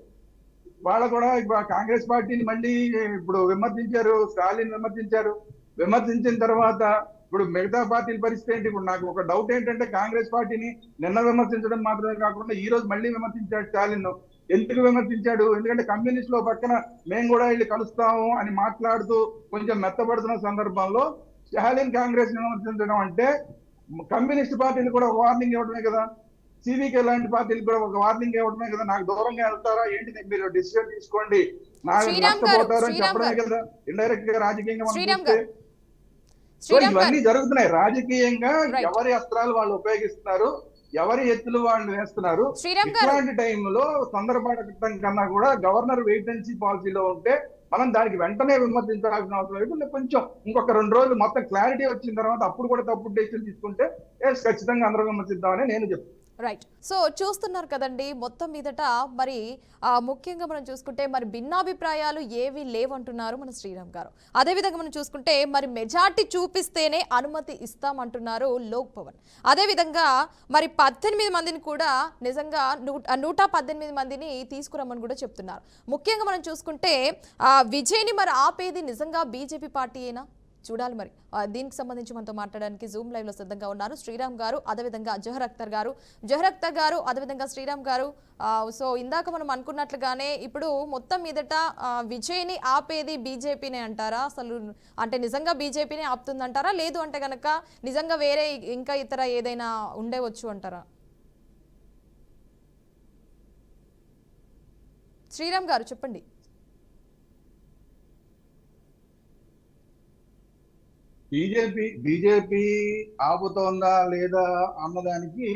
వాళ్ళు కూడా ఇప్పుడు కాంగ్రెస్ పార్టీని మళ్ళీ ఇప్పుడు విమర్శించారు, స్టాలిన్ విమర్శించారు. విమర్శించిన తర్వాత ఇప్పుడు మిగతా పార్టీల పరిస్థితి ఏంటి? ఇప్పుడు నాకు ఒక డౌట్ ఏంటంటే కాంగ్రెస్ పార్టీని నిన్న విమర్శించడం మాత్రమే కాకుండా ఈ రోజు మళ్ళీ విమర్శించాడు స్టాలిన్. ఎందుకు విమర్శించాడు? ఎందుకంటే కమ్యూనిస్టులో పక్కన మేము కూడా వెళ్ళి కలుస్తాము అని మాట్లాడుతూ కొంచెం మెత్తపడుతున్న సందర్భంలో స్టాలిన్ కాంగ్రెస్ విమర్శించడం అంటే కమ్యూనిస్ట్ పార్టీలు కూడా ఒక వార్నింగ్ ఇవ్వడమే కదా. సివికే లాంటి పార్టీలు కూడా ఒక వార్నింగ్ ఇవ్వడమే కదా. నాకు దూరంగా వెళ్తారా ఏంటి, మీరు డిసిజన్ తీసుకోండి, నాకు శ్రీరామ్ గారు, నష్టపోతారు అని శ్రీరామ్ చెప్పడమే గారు. కదా ఇండైరెక్ట్ గా రాజకీయంగా మనం శ్రీరామ్ చూస్తే. గారు, సో శ్రీరామ్ ఇవన్నీ గారు. జరుగుతున్నాయి రాజకీయంగా. Right. ఎవరి అస్త్రాలు వాళ్ళు ఉపయోగిస్తున్నారు, ఎవరి ఎత్తులు వాళ్ళు వేస్తున్నారు. శ్రీరామ్ గారు. ఇట్లాంటి టైంలో తొందరపడటం కన్నా కూడా గవర్నర్ వెయిట్ అండ్ సీ పాలసీలో ఉంటే మనం దానికి వెంటనే విమర్శించాల్సిన అవసరం లేదు. కొంచెం ఇంకొక 2 రోజులు మొత్తం క్లారిటీ వచ్చిన తర్వాత అప్పుడు కూడా తప్పుడు డెసిషన్ తీసుకుంటే ఖచ్చితంగా అందరూ విమర్శిద్దామని నేను చెప్తాను. రైట్. సో చూస్తున్నారు కదండి, మొత్తం మీదట మరి ముఖ్యంగా మనం చూసుకుంటే మరి భిన్నాభిప్రాయాలు ఏవి లేవంటున్నారు మన శ్రీరామ్ గారు. అదేవిధంగా మనం చూసుకుంటే మరి మెజార్టీ చూపిస్తేనే అనుమతి ఇస్తామంటున్నారు లోక్ భవన్. అదేవిధంగా మరి 18 మందిని కూడా నిజంగా 118 మందిని తీసుకురమ్మని కూడా చెప్తున్నారు. ముఖ్యంగా మనం చూసుకుంటే విజయ్ని మరి ఆపేది నిజంగా బీజేపీ పార్టీయేనా? చూడాలి మరి. దీనికి సంబంధించి మనతో మాట్లాడడానికి జూమ్ లైవ్ లో సిద్ధంగా ఉన్నారు శ్రీరామ్ గారు, అదేవిధంగా జోహర్ అఖ్తర్ గారు, అదేవిధంగా శ్రీరామ్ గారు. సో ఇందాక మనం అనుకున్నట్లుగానే ఇప్పుడు మొత్తం మీదట విజయ్ని ఆపేది బీజేపీనే అంటారా? అసలు అంటే నిజంగా బీజేపీనే ఆపుతుందంటారా, లేదు అంటే గనక నిజంగా వేరే ఇంకా ఇతర ఏదైనా ఉండేవచ్చు అంటారా? శ్రీరామ్ గారు చెప్పండి. బీజేపీ ఆపుతోందా లేదా అన్నదానికి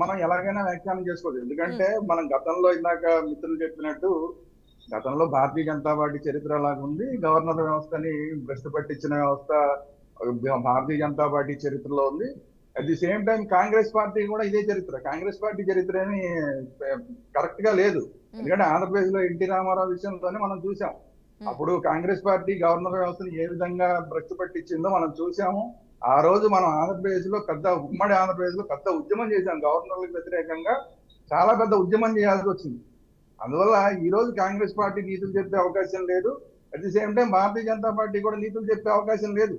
మనం ఎలాగైనా వ్యాఖ్యానం చేసుకోవచ్చు. ఎందుకంటే మనం గతంలో ఇందాక మిత్రులు చెప్పినట్టు గతంలో భారతీయ జనతా పార్టీ చరిత్ర లాగుంది. గవర్నర్ వ్యవస్థని భ్రష్టు పట్టించిన వ్యవస్థ భారతీయ జనతా పార్టీ చరిత్రలో ఉంది. At the same time Congress party కూడా ఇదే చరిత్ర. కాంగ్రెస్ పార్టీ చరిత్ర ఏమి కరెక్ట్ గా లేదు. ఎందుకంటే ఆంధ్రప్రదేశ్ లో ఎన్టీ రామారావు విషయంలోనే మనం చూసాం. అప్పుడు కాంగ్రెస్ పార్టీ గవర్నర్ వ్యవస్థను ఏ విధంగా భ్రష్టు పట్టించిందో మనం చూసాము. ఆ రోజు మనం ఆంధ్రప్రదేశ్ లో ఉమ్మడి ఆంధ్రప్రదేశ్ లో పెద్ద ఉద్యమం చేశాం. గవర్నర్లకు వ్యతిరేకంగా చాలా పెద్ద ఉద్యమం చేయాల్సి వచ్చింది. అందువల్ల ఈ రోజు కాంగ్రెస్ పార్టీ నీతులు చెప్పే అవకాశం లేదు. At the same time Bharatiya Janata party కూడా నీతులు చెప్పే అవకాశం లేదు.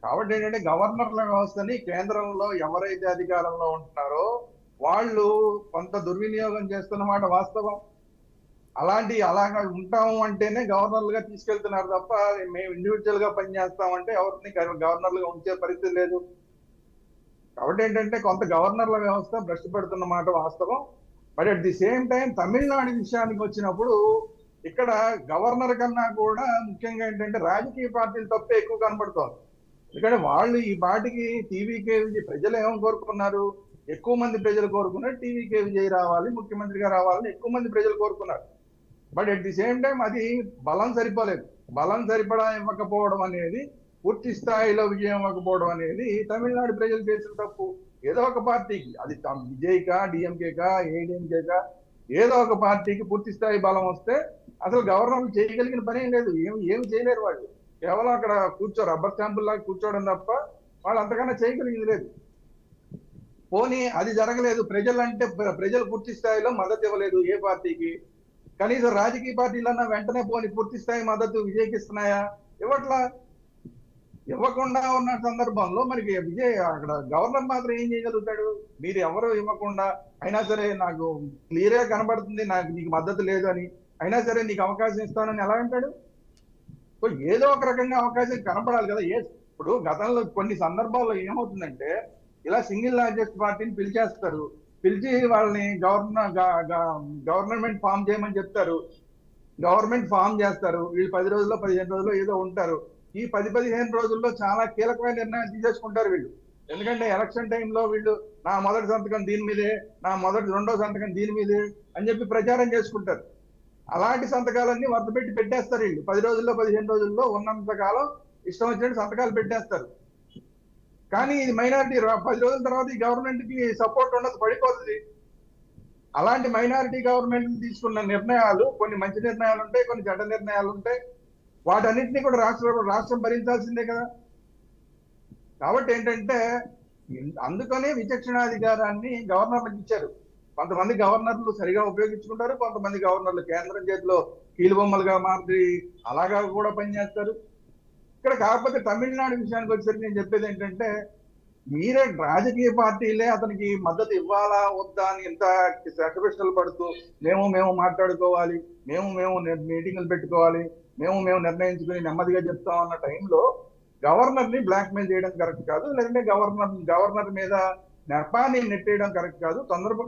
కాబట్టి ఏంటంటే గవర్నర్ల వ్యవస్థని కేంద్రంలో ఎవరైతే అధికారంలో ఉంటున్నారో వాళ్ళు కొంత దుర్వినియోగం చేస్తున్నమాట వాస్తవం. అలాగా ఉంటాము అంటేనే గవర్నర్లుగా తీసుకెళ్తున్నారు తప్ప మేము ఇండివిజువల్ గా పనిచేస్తామంటే ఎవరిని గవర్నర్లుగా ఉంచే పరిస్థితి లేదు. కాబట్టి ఏంటంటే కొంత గవర్నర్ల వ్యవస్థ భ్రష్టు పెడుతున్న మాట వాస్తవం. But at the same time Tamil Nadu విషయానికి వచ్చినప్పుడు ఇక్కడ గవర్నర్ కన్నా కూడా ముఖ్యంగా ఏంటంటే రాజకీయ పార్టీలు తప్పే ఎక్కువ కనబడుతోంది. ఎందుకంటే వాళ్ళు ఈ పార్టీకి టీవీకే విజయ్ ప్రజలు ఏమని కోరుకున్నారు? ఎక్కువ మంది ప్రజలు కోరుకున్నారు టీవీకే విజయ్ రావాలి, ముఖ్యమంత్రిగా రావాలని ఎక్కువ మంది ప్రజలు కోరుకున్నారు. But at the same time అది బలం సరిపోలేదు. బలం సరిపడా ఇవ్వకపోవడం అనేది, పూర్తి స్థాయిలో విజయం ఇవ్వకపోవడం అనేది తమిళనాడు ప్రజలు చేసిన తప్పు. ఏదో ఒక పార్టీకి, అది విజయ్కా, డిఎంకేకా, ఏడీఎంకేకా, ఏదో ఒక పార్టీకి పూర్తి స్థాయి బలం వస్తే అసలు గవర్నర్లు చేయగలిగిన పని ఏం లేదు. ఏమి చేయలేరు వాళ్ళు. కేవలం అక్కడ రబ్బర్ స్టాంపుల్ లాగా కూర్చోవడం తప్ప వాళ్ళు అంతకన్నా చేయగలిగింది లేదు. పోనీ అది జరగలేదు. ప్రజలు పూర్తి స్థాయిలో మద్దతు ఇవ్వలేదు ఏ పార్టీకి. కనీసం రాజకీయ పార్టీలన్నా వెంటనే పోనీ పూర్తి స్థాయి మద్దతు విజయ్కి ఇస్తున్నాయా? ఇవ్వట్లా. ఇవ్వకుండా ఉన్న సందర్భంలో మనకి విజయ్ అక్కడ గవర్నర్ మాత్రం ఏం చేయగలుగుతాడు? మీరు ఎవరు ఇవ్వకుండా అయినా సరే నాకు క్లియర్ గా కనబడుతుంది నాకు నీకు మద్దతు లేదు అని, అయినా సరే నీకు అవకాశం ఇస్తానని ఎలా అంటాడు? సో ఏదో ఒక రకంగా అవకాశం కనపడాలి కదా. ఇప్పుడు గతంలో కొన్ని సందర్భాల్లో ఏమవుతుందంటే ఇలా సింగిల్ లార్జెస్ట్ పార్టీని పిలిచేస్తారు, పిలిచి వాళ్ళని గవర్నమెంట్ ఫామ్ చేయమని చెప్తారు, గవర్నమెంట్ ఫామ్ చేస్తారు, వీళ్ళు 10 రోజుల్లో 15 రోజుల్లో ఏదో ఉంటారు. ఈ 10-15 రోజుల్లో చాలా కీలకమైన నిర్ణయాలు తీసేసుకుంటారు వీళ్ళు. ఎందుకంటే ఎలక్షన్ టైంలో వీళ్ళు నా మొదటి సంతకం దీని మీదే, నా రెండో సంతకం దీని మీదే అని చెప్పి ప్రచారం చేసుకుంటారు. అలాంటి సంతకాలన్నీ వరుస పెట్టి పెట్టేస్తారు వీళ్ళు. 10 రోజుల్లో 15 రోజుల్లో ఉన్నంత కాలం ఇష్టం వచ్చినట్టు సంతకాలు పెట్టేస్తారు. కానీ ఇది మైనారిటీ 10 రోజుల తర్వాత ఈ గవర్నమెంట్ కి సపోర్ట్ ఉండదు, పడిపోతుంది. అలాంటి మైనారిటీ గవర్నమెంట్ తీసుకున్న నిర్ణయాలు కొన్ని మంచి నిర్ణయాలు ఉంటాయి, కొన్ని చెడ్డ నిర్ణయాలు ఉంటాయి. వాటన్నింటినీ కూడా రాష్ట్రం భరించాల్సిందే కదా. కాబట్టి ఏంటంటే అందుకనే విచక్షణాధికారాన్ని గవర్నర్లకు ఇచ్చారు. కొంతమంది గవర్నర్లు సరిగా ఉపయోగించుకుంటారు, కొంతమంది గవర్నర్లు కేంద్రం చేతిలో కీలుబొమ్మలుగా మారి అలాగా కూడా పనిచేస్తారు. ఇక్కడ కాకపోతే తమిళనాడు విషయానికి వచ్చేసరికి నేను చెప్పేది ఏంటంటే మీరే రాజకీయ పార్టీలే అతనికి మద్దతు ఇవ్వాలా వద్దా అని ఇంత ప్రశ్నలు పడుతూ మేము మాట్లాడుకోవాలి, మేము మీటింగులు పెట్టుకోవాలి, మేము నిర్ణయించుకుని నెమ్మదిగా చెప్తాం అన్న టైంలో గవర్నర్ ని బ్లాక్ మెయిల్ చేయడం కరెక్ట్ కాదు, లేదంటే గవర్నర్ మీద నెపాన్ని నెట్టేయడం కరెక్ట్ కాదు.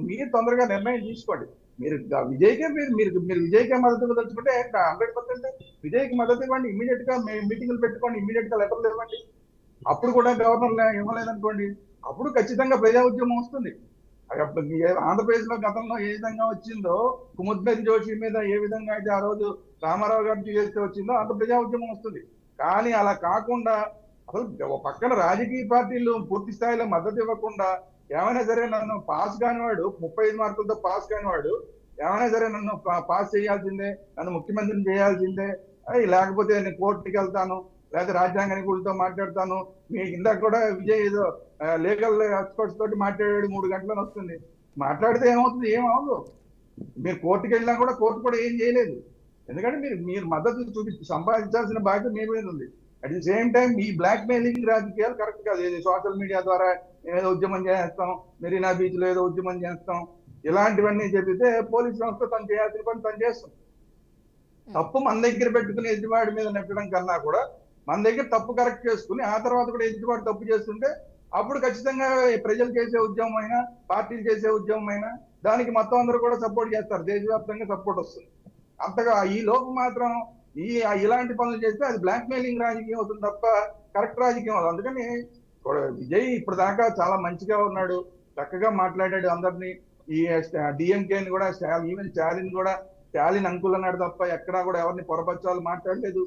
మీరు తొందరగా నిర్ణయం తీసుకోండి. మీరు విజయ్కే మీరు విజయ్కే మద్దతు ఇవ్వదలుచుకుంటే 100% విజయ్కి మద్దతు ఇవ్వండి, ఇమీడియట్ గా మీటింగులు పెట్టుకోండి, ఇమీడియట్ గా లెటర్లు ఇవ్వండి. అప్పుడు కూడా గవర్నర్ ఇవ్వలేదనుకోండి, అప్పుడు ఖచ్చితంగా ప్రజా ఉద్యమం వస్తుంది. ఆంధ్రప్రదేశ్ లో గతంలో ఏ విధంగా వచ్చిందో, కుముద్బెన్ జోషి మీద ఏ విధంగా అయితే ఆ రోజు రామారావు గారు చేస్తే వచ్చిందో అంత ప్రజా ఉద్యమం వస్తుంది. కానీ అలా కాకుండా అసలు పక్కన రాజకీయ పార్టీలు పూర్తి స్థాయిలో మద్దతు ఇవ్వకుండా ఏమైనా సరే నన్ను పాస్ కానివాడు 35 మార్కులతో పాస్ కానివాడు ఏమైనా సరే నన్ను పాస్ చేయాల్సిందే, నన్ను ముఖ్యమంత్రిని చేయాల్సిందే, లేకపోతే నేను కోర్టుకి వెళ్తాను, లేకపోతే రాజ్యాంగానికి వీళ్ళతో మాట్లాడతాను. మీకు ఇందాక కూడా విజయ్ ఏదో లీగల్ ఎక్స్పర్ట్స్ తోటి మాట్లాడాడు, 3 గంటలను వస్తుంది. మాట్లాడితే ఏమవుతుంది? ఏమవుదు. మీరు కోర్టుకి వెళ్ళినా కూడా కోర్టు కూడా ఏం చేయలేదు. ఎందుకంటే మీరు మద్దతు సంపాదించాల్సిన బాధ్యత మీ మీద ఉంది. అట్ ది సేమ్ టైం ఈ బ్లాక్ మెయిలింగ్ రాజకీయాలు కరెక్ట్ కాదు. సోషల్ మీడియా ద్వారా ఏదో ఉద్యమం చేస్తాం, మెరీనా బీచ్ లో ఏదో ఉద్యమం చేస్తాం, ఇలాంటివన్నీ చెబితే పోలీస్ సంస్థ తను చేయాల్సిన పని తను చేస్తుంది. తప్పు మన దగ్గర పెట్టుకుని ఎదుటివాడి మీద నెట్టడం కన్నా కూడా మన దగ్గర తప్పు కరెక్ట్ చేసుకుని ఆ తర్వాత కూడా ఎదుటివాడు తప్పు చేస్తుంటే అప్పుడు ఖచ్చితంగా ప్రజలు చేసే ఉద్యమం అయినా పార్టీలు చేసే ఉద్యమం అయినా దానికి మొత్తం అందరూ కూడా సపోర్ట్ చేస్తారు, దేశవ్యాప్తంగా సపోర్ట్ వస్తుంది. అంతగా ఈ లోపు మాత్రం ఇలాంటి పనులు చేస్తే అది బ్లాక్ మెయిలింగ్ రాజకీయం అవుతుంది తప్ప కరెక్ట్ రాజకీయం అవుతుంది. అందుకని విజయ్ ఇప్పుడు దాకా చాలా మంచిగా ఉన్నాడు, చక్కగా మాట్లాడాడు అందరినీ. ఈ డిఎంకేని కూడా ఈవెన్ స్టాలిన్ అంకుల్ అన్నాడు తప్ప ఎక్కడా కూడా ఎవరిని పొరపచ్చాలు మాట్లాడలేదు.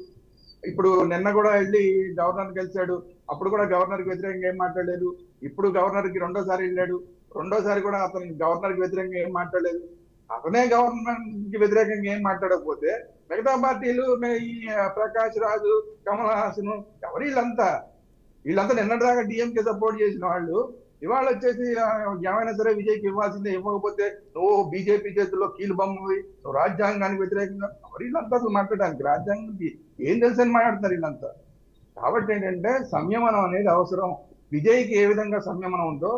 ఇప్పుడు నిన్న కూడా వెళ్ళి గవర్నర్ కలిశాడు, అప్పుడు కూడా గవర్నర్ కి వ్యతిరేకంగా ఏం మాట్లాడలేదు. ఇప్పుడు గవర్నర్ కి రెండోసారి వెళ్ళాడు, రెండోసారి కూడా అతను గవర్నర్ కి వ్యతిరేకంగా ఏం మాట్లాడలేదు. అతనే గవర్నర్ కి వ్యతిరేకంగా ఏం మాట్లాడకపోతే మిగతా పార్టీలు ఈ ప్రకాష్ రాజు, కమల్ హాసన్ ఎవరు వీళ్ళంతా నిన్నటిదాకా డిఎంకే సపోర్ట్ చేసిన వాళ్ళు ఇవాళ వచ్చేసి ఏమైనా సరే విజయ్కి ఇవ్వాల్సిందే, ఇవ్వకపోతే నువ్వు బీజేపీ చేతుల్లో కీలు బొమ్మవి, నువ్వు రాజ్యాంగానికి వ్యతిరేకంగా వీళ్ళంతా మాట్లాడడానికి రాజ్యాంగానికి ఏం తెలుసని మాట్లాడుతున్నారు వీళ్ళంతా. కాబట్టి ఏంటంటే సంయమనం అనేది అవసరం. విజయ్కి ఏ విధంగా సంయమనం ఉందో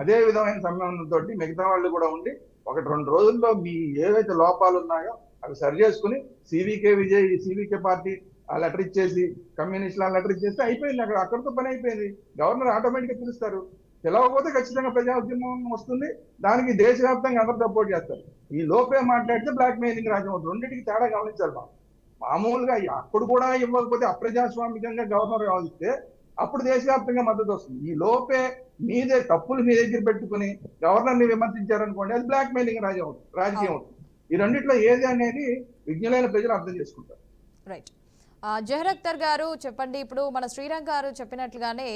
అదే విధమైన సంయమనంతో మిగతా వాళ్ళు కూడా ఉండి 1-2 రోజుల్లో మీ ఏవైతే లోపాలు ఉన్నాయో అవి సరి చేసుకుని సివికే పార్టీ ఆ లెటర్ ఇచ్చేసి కమ్యూనిస్టుల లెటర్ ఇచ్చేస్తే అయిపోయింది. అక్కడితో పని అయిపోయింది. గవర్నర్ ఆటోమేటిక్ గా పిలుస్తారు. తెలవకపోతే ఖచ్చితంగా ప్రజా ఉద్యమం వస్తుంది, దానికి దేశవ్యాప్తంగా అందరూ సపోర్ట్ చేస్తారు. ఈ లోపే మాట్లాడితే బ్లాక్ మెయిలింగ్ రాజ్యం అవుతుంది. రెండింటికి తేడా గమనించాలి. మామూలుగా అప్పుడు కూడా ఇవ్వకపోతే అప్రజాస్వామికంగా గవర్నర్ వ్యవహరిస్తే అప్పుడు దేశవ్యాప్తంగా మద్దతు వస్తుంది. ఈ లోపే మీదే తప్పులు మీ దగ్గర పెట్టుకుని గవర్నర్ ని విమర్శించారనుకోండి, అది బ్లాక్ మెయిలింగ్ రాజకీయం అవుతుంది. ఈ రెండిట్లో ఏది అనేది విజ్ఞులైన ప్రజలు అర్థం చేసుకుంటారు. రైట్. జహర్ అఖ్తర్ గారు చెప్పండి, ఇప్పుడు మన శ్రీరంగ్ గారు చెప్పినట్లుగానే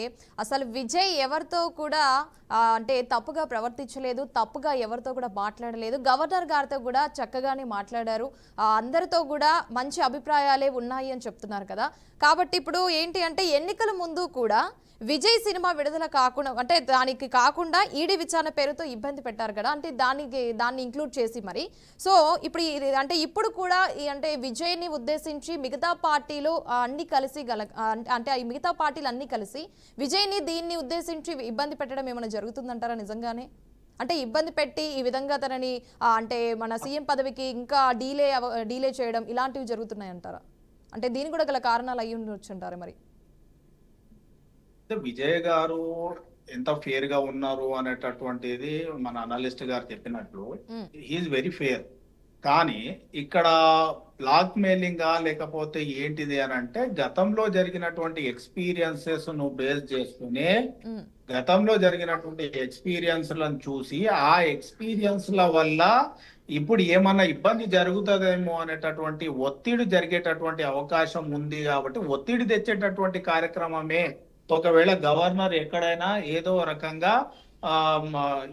అసలు విజయ్ ఎవరితో కూడా అంటే తప్పుగా ప్రవర్తించలేదు, తప్పుగా ఎవరితో కూడా మాట్లాడలేదు, గవర్నర్ గారితో కూడా చక్కగానే మాట్లాడారు, అందరితో కూడా మంచి అభిప్రాయాలే ఉన్నాయి అని చెప్తున్నారు కదా. కాబట్టి ఇప్పుడు ఏంటి అంటే ఎన్నికల ముందు కూడా విజయ్ సినిమా విడుదల కాకుండా అంటే దానికి కాకుండా ఈడీ విచారణ పేరుతో ఇబ్బంది పెట్టారు కదా, అంటే దాన్ని ఇంక్లూడ్ చేసి మరి. సో ఇప్పుడు అంటే ఇప్పుడు కూడా అంటే విజయ్ని ఉద్దేశించి మిగతా పార్టీలు అన్ని కలిసి అంటే ఈ మిగతా పార్టీలు అన్ని కలిసి విజయ్ని దీన్ని ఉద్దేశించి ఇబ్బంది పెట్టడం ఏమైనా జరుగుతుందంటారా నిజంగానే? అంటే ఇబ్బంది పెట్టి ఈ విధంగా తనని అంటే మన సీఎం పదవికి ఇంకా డీలే చేయడం ఇలాంటివి జరుగుతున్నాయి అంటారా? అంటే దీని కూడా గల కారణాలు అయ్యి ఉండొచ్చు అంటారా మరి? విజయ్ గారు ఎంత ఫేర్ గా ఉన్నారు అనేటటువంటిది మన అనలిస్ట్ గారు చెప్పినట్లు హీఈస్ వెరీ ఫేర్. కానీ ఇక్కడ బ్లాక్ మెయిలింగ్ లేకపోతే ఏంటిది అని అంటే గతంలో జరిగినటువంటి ఎక్స్పీరియన్సెస్ ను బేస్ చేసుకుని గతంలో జరిగినటువంటి ఎక్స్పీరియన్స్లను చూసి ఆ ఎక్స్పీరియన్స్ల వల్ల ఇప్పుడు ఏమన్నా ఇబ్బంది జరుగుతుందేమో అనేటటువంటి ఒత్తిడి జరిగేటటువంటి అవకాశం ఉంది. కాబట్టి ఒత్తిడి తెచ్చేటటువంటి కార్యక్రమమే. ఒకవేళ గవర్నర్ ఎక్కడైనా ఏదో రకంగా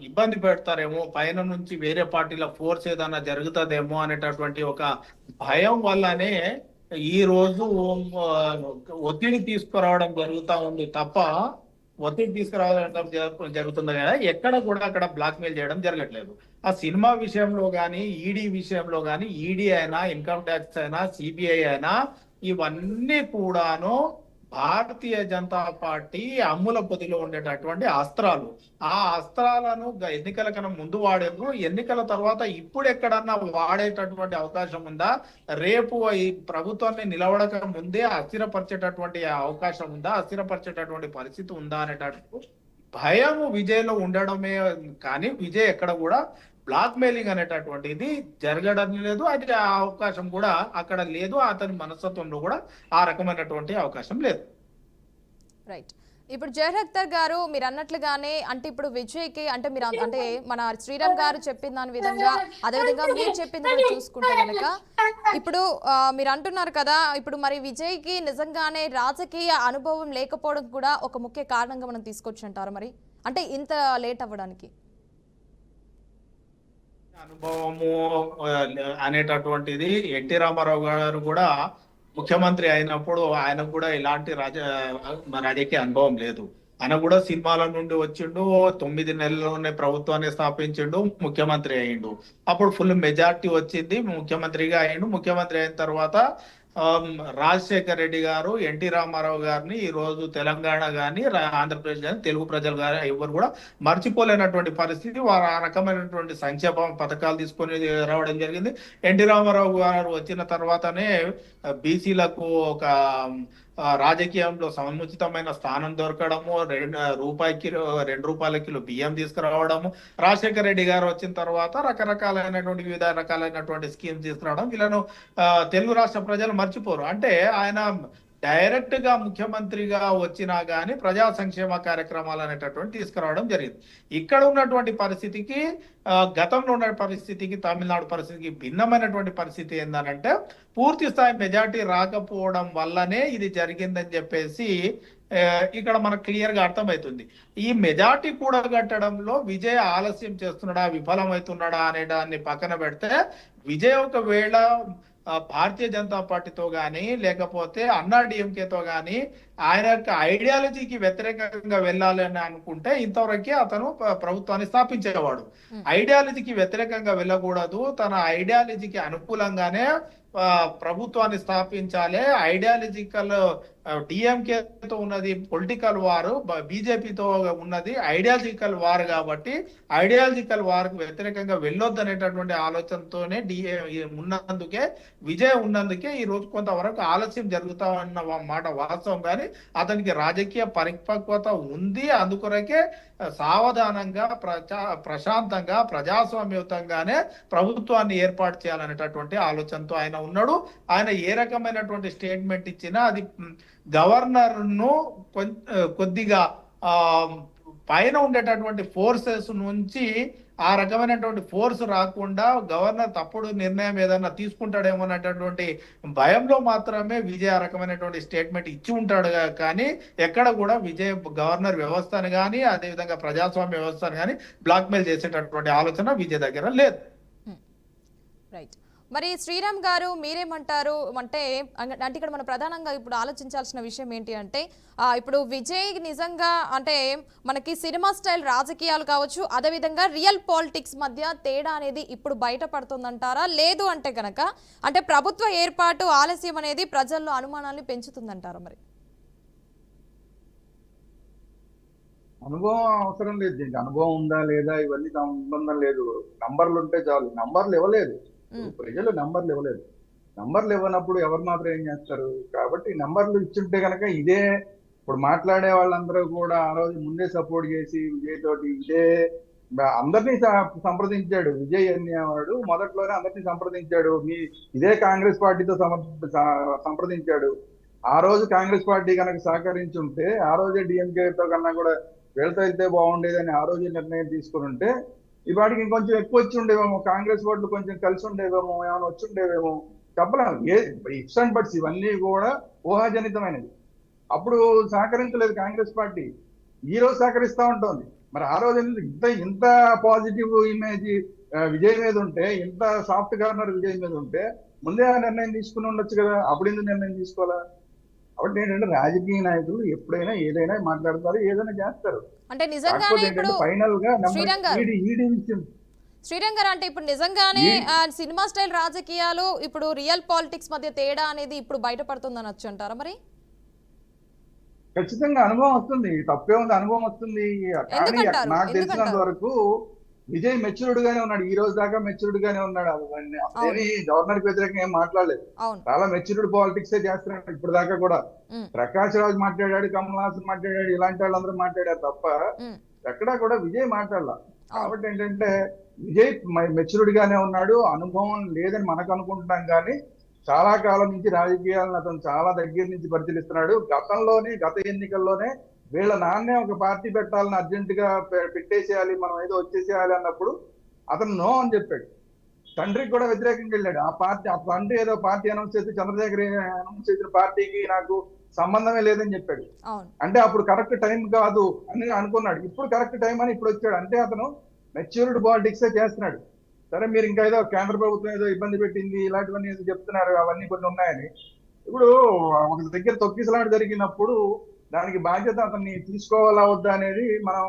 ఇబ్బంది పెడతారేమో, పైన నుంచి వేరే పార్టీల ఫోర్స్ ఏదైనా జరుగుతుందేమో అనేటటువంటి ఒక భయం వల్లనే ఈ రోజు ఒత్తిడి తీసుకురావడం జరుగుతూ ఉంది తప్ప ఒత్తిడి తీసుకురావడం జరుగుతుంది కదా, ఎక్కడ కూడా అక్కడ బ్లాక్ మెయిల్ చేయడం జరగట్లేదు. ఆ సినిమా విషయంలో కానీ ఈడీ విషయంలో కానీ, ఈడీ అయినా ఇన్కమ్ ట్యాక్స్ అయినా సిబిఐ అయినా ఇవన్నీ కూడాను భారతీయ జనతా పార్టీ అమ్ముల పొదిలో ఉండేటటువంటి అస్త్రాలు. ఆ అస్త్రాలను ఎన్నికల కన్నా ముందు వాడేందుకు, ఎన్నికల తర్వాత ఇప్పుడు ఎక్కడన్నా వాడేటటువంటి అవకాశం ఉందా, రేపు ఈ ప్రభుత్వాన్ని నిలబడక ముందే అస్థిరపరిచేటటువంటి అవకాశం ఉందా, అస్థిరపరిచేటటువంటి పరిస్థితి ఉందా అనేటటువంటి భయం విజయ్లో ఉండడమే. కానీ విజయ్ ఎక్కడ కూడా బ్లాక్ మెయిలింగ్ అనేటటువంటిది జరగడం లేదు, అది ఆ అవకాశం కూడా అక్కడ లేదు. అతని మనస్తత్వంలో కూడా ఆ రకమైనటువంటి అవకాశం లేదు. రైట్. ఇప్పుడు జహీర్ అఖ్తర్ గారు మీరు అన్నట్లుగానే అంటే ఇప్పుడు విజయ్కి అంటే మీరు అంటే మన శ్రీరామ్ గారు చెప్పిన దాని విధంగా అదేవిధంగా మీరు చెప్పింది కూడా చూసుకుంటే కనుక ఇప్పుడు మీరు అంటున్నారు కదా, ఇప్పుడు మరి విజయ్కి నిజంగానే రాజకీయ అనుభవం లేకపోవడం కూడా ఒక ముఖ్య కారణంగా మనం తీసుకొచ్చి అంటారు మరి, అంటే ఇంత లేట్ అవ్వడానికి? అనుభవము అనేటటువంటిది ఎన్టీ రామారావు గారు కూడా ముఖ్యమంత్రి అయినప్పుడు ఆయనకు కూడా ఇలాంటి రాజకీయ అనుభవం లేదు. ఆయన కూడా సినిమాల నుండి వచ్చిండు, 9 నెలల్లోనే ప్రభుత్వాన్ని స్థాపించిండు, ముఖ్యమంత్రి అయ్యిండు. అప్పుడు ఫుల్ మెజార్టీ వచ్చింది, ముఖ్యమంత్రిగా అయ్యిండు. ముఖ్యమంత్రి అయిన తర్వాత రాజశేఖర్ రెడ్డి గారు ఎన్టీ రామారావు గారిని ఈ రోజు తెలంగాణ గాని ఆంధ్రప్రదేశ్ గాని తెలుగు ప్రజలు గాని ఎవరు కూడా మర్చిపోలేనటువంటి పరిస్థితి. వారు ఆ రకమైనటువంటి సంక్షేమ పథకాలు తీసుకొని రావడం జరిగింది. ఎన్టీ రామారావు గారు వచ్చిన తర్వాతనే బీసీలకు ఒక రాజకీయంలో సముచితమైన స్థానం దొరకడము, 2 రూపాయల కిలో బియ్యం తీసుకురావడము, రాజశేఖర రెడ్డి గారు వచ్చిన తర్వాత రకరకాలైనటువంటి వివిధ రకాలైనటువంటి స్కీమ్స్ తీసుకురావడం, వీళ్ళను తెలుగు రాష్ట్ర ప్రజలు మర్చిపోరు. అంటే ఆయన డైరెక్ట్ గా ముఖ్యమంత్రిగా వచ్చినా గానీ ప్రజా సంక్షేమ కార్యక్రమాలు అనేటటువంటి తీసుకురావడం జరిగింది. ఇక్కడ ఉన్నటువంటి పరిస్థితికి గతంలో ఉన్న పరిస్థితికి తమిళనాడు పరిస్థితికి భిన్నమైనటువంటి పరిస్థితి ఏందనంటే పూర్తి స్థాయి మెజార్టీ రాకపోవడం వల్లనే ఇది జరిగిందని చెప్పేసి ఇక్కడ మనకు క్లియర్ గా అర్థమవుతుంది. ఈ మెజార్టీ కూడగట్టడంలో విజయ్ ఆలస్యం చేస్తున్నాడా, విఫలమవుతున్నాడా అనే దాన్ని పక్కన పెడితే విజయ్ ఒకవేళ భారతీయ జనతా పార్టీతో గాని లేకపోతే అన్నా డిఎంకేతో గాని ఆయన యొక్క ఐడియాలజీకి వ్యతిరేకంగా వెళ్ళాలని అనుకుంటే ఇంతవరకే అతను ప్రభుత్వాన్ని స్థాపించేవాడు. ఐడియాలజీకి వ్యతిరేకంగా వెళ్ళకూడదు, తన ఐడియాలజీకి అనుకూలంగానే ప్రభుత్వాన్ని స్థాపించాలి. ఐడియాలజికల్ డిఎంకేతో ఉన్నది పొలిటికల్ వారు, బీజేపీతో ఉన్నది ఐడియాలజికల్ వార్ కాబట్టి ఐడియాలజికల్ వార్కు వ్యతిరేకంగా వెళ్ళొద్దు అనేటటువంటి ఆలోచనతోనే ఉన్నందుకే విజయ్ ఉన్నందుకే ఈ రోజు కొంతవరకు ఆలస్యం జరుగుతా ఉన్న మాట వాస్తవం. కానీ అతనికి రాజకీయ పరిపక్వత ఉంది, అందుకొరకే సావధానంగా ప్రశాంతంగా ప్రజాస్వామ్యయుతంగానే ప్రభుత్వాన్ని ఏర్పాటు చేయాలనేటటువంటి ఆలోచనతో ఆయన ఉన్నాడు. ఆయన ఏ రకమైనటువంటి స్టేట్మెంట్ ఇచ్చినా అది గవర్నర్ ను కొద్దిగా పైన ఉండేటటువంటి ఫోర్సెస్ నుంచి ఆ రకమైనటువంటి ఫోర్స్ రాకుండా గవర్నర్ తప్పుడు నిర్ణయం ఏదైనా తీసుకుంటాడేమో అనేటటువంటి భయంలో మాత్రమే విజయ్ ఆ రకమైనటువంటి స్టేట్మెంట్ ఇచ్చి ఉంటాడు. కానీ ఎక్కడ కూడా విజయ్ గవర్నర్ వ్యవస్థను కానీ అదేవిధంగా ప్రజాస్వామ్య వ్యవస్థను కానీ బ్లాక్మెయిల్ చేసేటటువంటి ఆలోచన విజయ్ దగ్గర లేదు. రైట్. మరి శ్రీరామ్ గారు మీరేమంటారు అంటే అంటే ఇక్కడ మనం ప్రధానంగా ఇప్పుడు ఆలోచించాల్సిన విషయం ఏంటి అంటే ఇప్పుడు విజయ్ నిజంగా అంటే మనకి సినిమా స్టైల్ రాజకీయాలు కావచ్చు, అదేవిధంగా రియల్ పాలిటిక్స్ మధ్య తేడా అనేది ఇప్పుడు బయటపడుతుందంటారా? లేదు అంటే కనుక అంటే ప్రభుత్వ ఏర్పాటు ఆలస్యం అనేది ప్రజల్లో అనుమానాన్ని పెంచుతుందంటారా? మరి అనుభవం అవసరం లేదు దీనికి. అనుభవం ఉందా లేదా ఇవన్నీ సంబంధం లేదు. నంబర్లు ఉంటే చాలు. నంబర్లు ఇవ్వలేదు, ప్రజలు నంబర్లు ఇవ్వలేదు. నంబర్లు ఇవ్వనప్పుడు ఎవరు మాత్రం ఏం చేస్తారు? కాబట్టి నంబర్లు ఇచ్చుంటే కనుక ఇదే ఇప్పుడు మాట్లాడే వాళ్ళందరూ కూడా ఆ రోజు ముందే సపోర్ట్ చేసి విజయ్ తోటి ఇదే అందరినీ సంప్రదించాడు. విజయ్ అనేవాడు మొదట్లోనే అందరినీ సంప్రదించాడు. ఇదే కాంగ్రెస్ పార్టీతో సంప్రదించాడు. ఆ రోజు కాంగ్రెస్ పార్టీ కనుక సహకరించుంటే ఆ రోజే డిఎంకేతో కన్నా కూడా వీళ్ళతో వెళ్తే బాగుండేదని ఆ రోజే నిర్ణయం తీసుకుని ఉంటే ఈ వాటికి ఇంకొంచెం ఎక్కువ వచ్చి ఉండేవేమో, కాంగ్రెస్ ఓట్లు కొంచెం కలిసి ఉండేవేమో, ఏమైనా వచ్చి ఉండేవేమో చెప్పలేము. ఇఫ్స్ అండ్ బట్స్ ఇవన్నీ కూడా ఊహాజనితమైనది. అప్పుడు సహకరించలేదు కాంగ్రెస్ పార్టీ, ఈ రోజు సహకరిస్తా ఉంటుంది. మరి ఆ రోజు ఇంత పాజిటివ్ ఇమేజ్ విజయ్ మీద ఉంటే, ఇంత సాఫ్ట్ కార్నర్ విజయ్ మీద ఉంటే ముందే ఆ నిర్ణయం తీసుకుని ఉండొచ్చు కదా. అప్పుడు ఎందుకు నిర్ణయం తీసుకోవాలా? కాబట్టి ఏంటంటే రాజకీయ నాయకులు ఎప్పుడైనా ఏదైనా మాట్లాడతారు, ఏదైనా చేస్తారు. అంటే నిజంగానే ఇప్పుడు ఫైనల్ గా శ్రీరంగ్ గారు అంటే ఇప్పుడు నిజంగానే సినిమా స్టైల్ రాజకీయాలు ఇప్పుడు రియల్ పాలిటిక్స్ మధ్య తేడా అనేది ఇప్పుడు బయటపడుతుందని వచ్చి అంటారా? మరి ఖచ్చితంగా అనుభవం వస్తుంది, తప్పే ఉంది, అనుభవం వస్తుంది. కానీ నాకు తెలిసినంత వరకు విజయ్ మెచ్యూర్డ్ గానే ఉన్నాడు. ఈ రోజు దాకా మెచ్యూర్డ్ గానే ఉన్నాడు. అదేమి గవర్నర్ కి వ్యతిరేకంగా ఏం మాట్లాడలేదు. చాలా మెచ్యూర్డ్ పాలిటిక్స్ చేస్తున్నాడు ఇప్పుడు దాకా కూడా. ప్రకాష్ రాజ్ మాట్లాడాడు, కమల్ హాసన్ మాట్లాడాడు, ఇలాంటి వాళ్ళందరూ మాట్లాడారు తప్ప ఎక్కడా కూడా విజయ్ మాట్లాడాల. కాబట్టి ఏంటంటే విజయ్ మెచ్యూర్డ్ గానే ఉన్నాడు. అనుభవం లేదని మనకు అనుకుంటున్నాం కానీ చాలా కాలం నుంచి రాజకీయాలను అతను చాలా దగ్గర నుంచి పరిశీలిస్తున్నాడు. గత ఎన్నికల్లోనే వీళ్ళ నాన్నే ఒక పార్టీ పెట్టాలని అర్జెంట్ గా పెట్టేసేయాలి, మనం ఏదో వచ్చేసేయాలి అన్నప్పుడు అతను నో అని చెప్పాడు. తండ్రికి కూడా వ్యతిరేకంగా వెళ్ళాడు. ఆ తండ్రి ఏదో పార్టీ అనౌన్స్ చేసి చంద్రశేఖర్ అనౌన్స్ చేసిన పార్టీకి నాకు సంబంధమే లేదని చెప్పాడు. అంటే అప్పుడు కరెక్ట్ టైం కాదు అని అనుకున్నాడు. ఇప్పుడు కరెక్ట్ టైం అని ఇప్పుడు వచ్చాడు. అంటే అతను మెచ్యూర్డ్ పాలిటిక్స్ చేస్తున్నాడు. సరే మీరు ఇంకా ఏదో కేంద్ర ప్రభుత్వం ఏదో ఇబ్బంది పెట్టింది ఇలాంటివన్నీ ఏదో చెప్తున్నారు, అవన్నీ కొన్ని ఉన్నాయని. ఇప్పుడు ఒక దగ్గర తొక్కిసలాట జరిగినప్పుడు దానికి బాధ్యత అతన్ని తీసుకోవాలా వద్దా అనేది మనం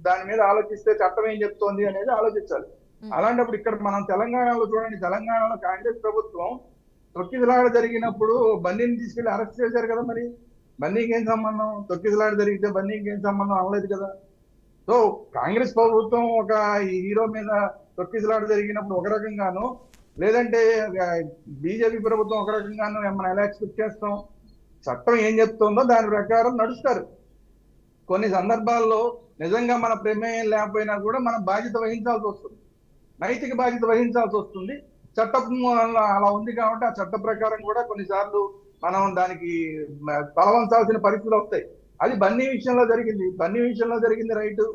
దాని మీద ఆలోచిస్తే చట్టం ఏం చెప్తోంది అనేది ఆలోచించాలి. అలాంటప్పుడు ఇక్కడ మనం తెలంగాణలో చూడండి, తెలంగాణలో కాంగ్రెస్ ప్రభుత్వం తొక్కిసలాట జరిగినప్పుడు బన్నీని తీసుకెళ్లి అరెస్ట్ చేశారు కదా. మరి బన్నీకి ఏం సంబంధం? తొక్కిసలాట జరిగితే బన్నీకి ఏం సంబంధం అనలేదు కదా. సో కాంగ్రెస్ ప్రభుత్వం ఒక హీరో మీద తొక్కిసలాట జరిగినప్పుడు ఒక రకంగాను, లేదంటే బీజేపీ ప్రభుత్వం ఒక రకంగాను మనం ఎలా ఎక్స్పెక్ట్ చేస్తాం? చట్టం ఏం చెప్తుందో దాని ప్రకారం నడుస్తారు. కొన్ని సందర్భాల్లో నిజంగా మన ప్రమేయం లేకపోయినా కూడా మనం బాధ్యత వహించాల్సి వస్తుంది, నైతిక బాధ్యత వహించాల్సి వస్తుంది. చట్టం అలా ఉంది కాబట్టి ఆ చట్ట ప్రకారం కూడా కొన్నిసార్లు మనం దానికి తలవంచాల్సిన పరిస్థితులు వస్తాయి. అది బన్నీ విషయంలో జరిగింది. బన్నీ విషయంలో జరిగింది రైట్,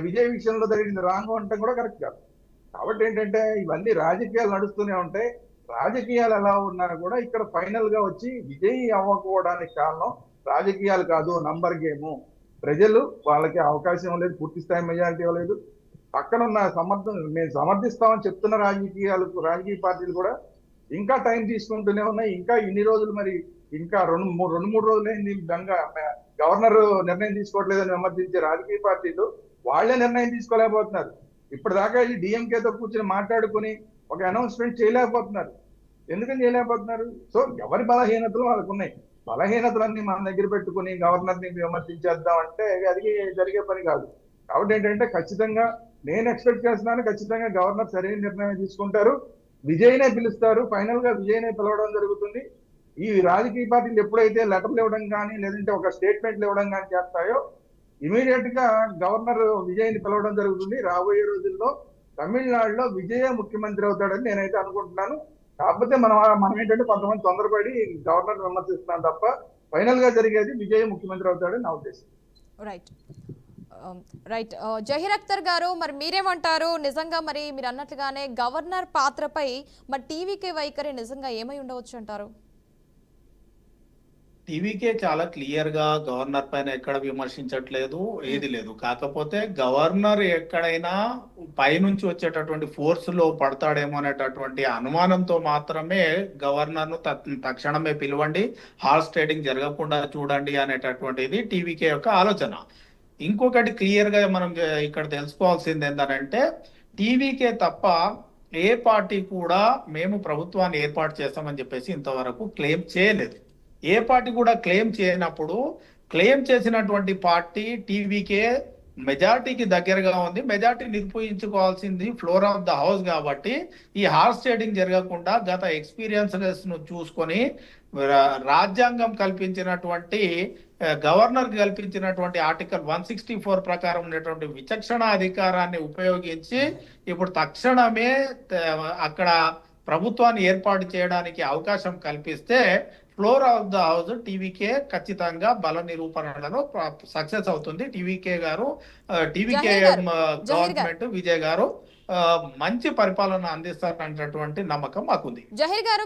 విజయ్ విషయంలో జరిగింది రాంగ్ అంటే కూడా కరెక్ట్ కాదు. కాబట్టి ఏంటంటే ఇవన్నీ రాజకీయాలు నడుస్తూనే ఉంటాయి. రాజకీయాలు ఎలా ఉన్నా కూడా ఇక్కడ ఫైనల్ గా వచ్చి విజయ్ అవ్వకపోవడానికి కారణం రాజకీయాలు కాదు, నంబర్ గేము. ప్రజలు వాళ్ళకి అవకాశం లేదు, పూర్తి స్థాయి మెజారిటీ ఇవ్వలేదు. పక్కన ఉన్న మేము సమర్థిస్తామని చెప్తున్న రాజకీయ పార్టీలు కూడా ఇంకా టైం తీసుకుంటూనే ఉన్నాయి. ఇంకా ఇన్ని రోజులు మరి ఇంకా రెండు మూడు రోజులైంది గవర్నర్ నిర్ణయం తీసుకోవట్లేదని విమర్శించే రాజకీయ పార్టీలు వాళ్లే నిర్ణయం తీసుకోలేకపోతున్నారు. ఇప్పటిదాకా ఈ డిఎంకేతో కూర్చొని మాట్లాడుకుని ఒక అనౌన్స్మెంట్ చేయలేకపోతున్నారు. ఎందుకని చేయలేకపోతున్నారు? సో ఎవరి బలహీనతలు వాళ్ళకు ఉన్నాయి. బలహీనతలన్నీ మన దగ్గర పెట్టుకుని గవర్నర్ ని విమర్శించేద్దాం అంటే అది జరిగే పని కాదు. కాబట్టి ఏంటంటే ఖచ్చితంగా నేను ఎక్స్పెక్ట్ చేస్తున్నాను, ఖచ్చితంగా గవర్నర్ సరైన నిర్ణయం తీసుకుంటారు, విజయ్నే పిలుస్తారు. ఫైనల్ గా విజయ్నే పిలవడం జరుగుతుంది. ఈ రాజకీయ పార్టీలు ఎప్పుడైతే లెటర్లు ఇవ్వడం కానీ లేదంటే ఒక స్టేట్మెంట్లు ఇవ్వడం కానీ చేస్తాయో ఇమీడియట్ గా గవర్నర్ విజయ్ని పిలవడం జరుగుతుంది. రాబోయే రోజుల్లో తమిళనాడులో విజయ్ ముఖ్యమంత్రి అవుతాడని నేనైతే అనుకుంటున్నాను. కాకపోతే మనం ఏంటంటే కొంతమంది తొందరపడి గవర్నర్ విమర్శిస్తున్నాం తప్ప ఫైనల్ గా జరిగేది విజయ్ ముఖ్యమంత్రి అవుతాడని నా ఉద్దేశం. రైట్ జహీర్ అఖ్తర్ గారు, మరి మీరేమంటారు? నిజంగా మరి మీరు అన్నట్లుగానే గవర్నర్ పాత్రపై మరి టీవీకే వైఖరి నిజంగా ఏమై ఉండవచ్చు అంటారు? టీవీకే చాలా క్లియర్ గా గవర్నర్ పైన ఎక్కడ విమర్శించట్లేదు, ఏది లేదు. కాకపోతే గవర్నర్ ఎక్కడైనా పైనుంచి వచ్చేటటువంటి ఫోర్స్ లో పడతాడేమో అనేటటువంటి అనుమానంతో మాత్రమే గవర్నర్ ను తక్షణమే పిలవండి, హార్స్ ట్రేడింగ్ జరగకుండా చూడండి అనేటటువంటిది టీవీకే యొక్క ఆలోచన. ఇంకొకటి క్లియర్ గా మనం ఇక్కడ తెలుసుకోవాల్సింది ఏంటంటే టీవీకే తప్ప ఏ పార్టీ కూడా మేము ప్రభుత్వాన్ని ఏర్పాటు చేస్తామని చెప్పేసి ఇంతవరకు క్లెయిమ్ చేయలేదు. ఏ పార్టీ కూడా క్లెయిమ్ చేయనప్పుడు క్లెయిమ్ చేసినటువంటి పార్టీ టీవీకే మెజార్టీకి దగ్గరగా ఉంది. మెజార్టీ నిర్వహించుకోవాల్సింది ఫ్లోర్ ఆఫ్ ద హౌస్ కాబట్టి ఈ హార్స్ ట్రేడింగ్ జరగకుండా గత ఎక్స్పీరియన్సెస్ ను చూసుకొని రాజ్యాంగం కల్పించినటువంటి గవర్నర్ కల్పించినటువంటి ఆర్టికల్ 164 ప్రకారం ఉన్నటువంటి విచక్షణ అధికారాన్ని ఉపయోగించి ఇప్పుడు తక్షణమే అక్కడ ప్రభుత్వాన్ని ఏర్పాటు చేయడానికి అవకాశం కల్పిస్తే floor of the house TVK ఖచ్చితంగా బల నిరూపణలలో సక్సెస్ అవుతుంది. టీవీకే గవర్నమెంట్ విజయ్ గారు మంచి పరిపాలన అందిస్తారనేటటువంటి నమ్మకం మాకుంది. జహీర్ గారు,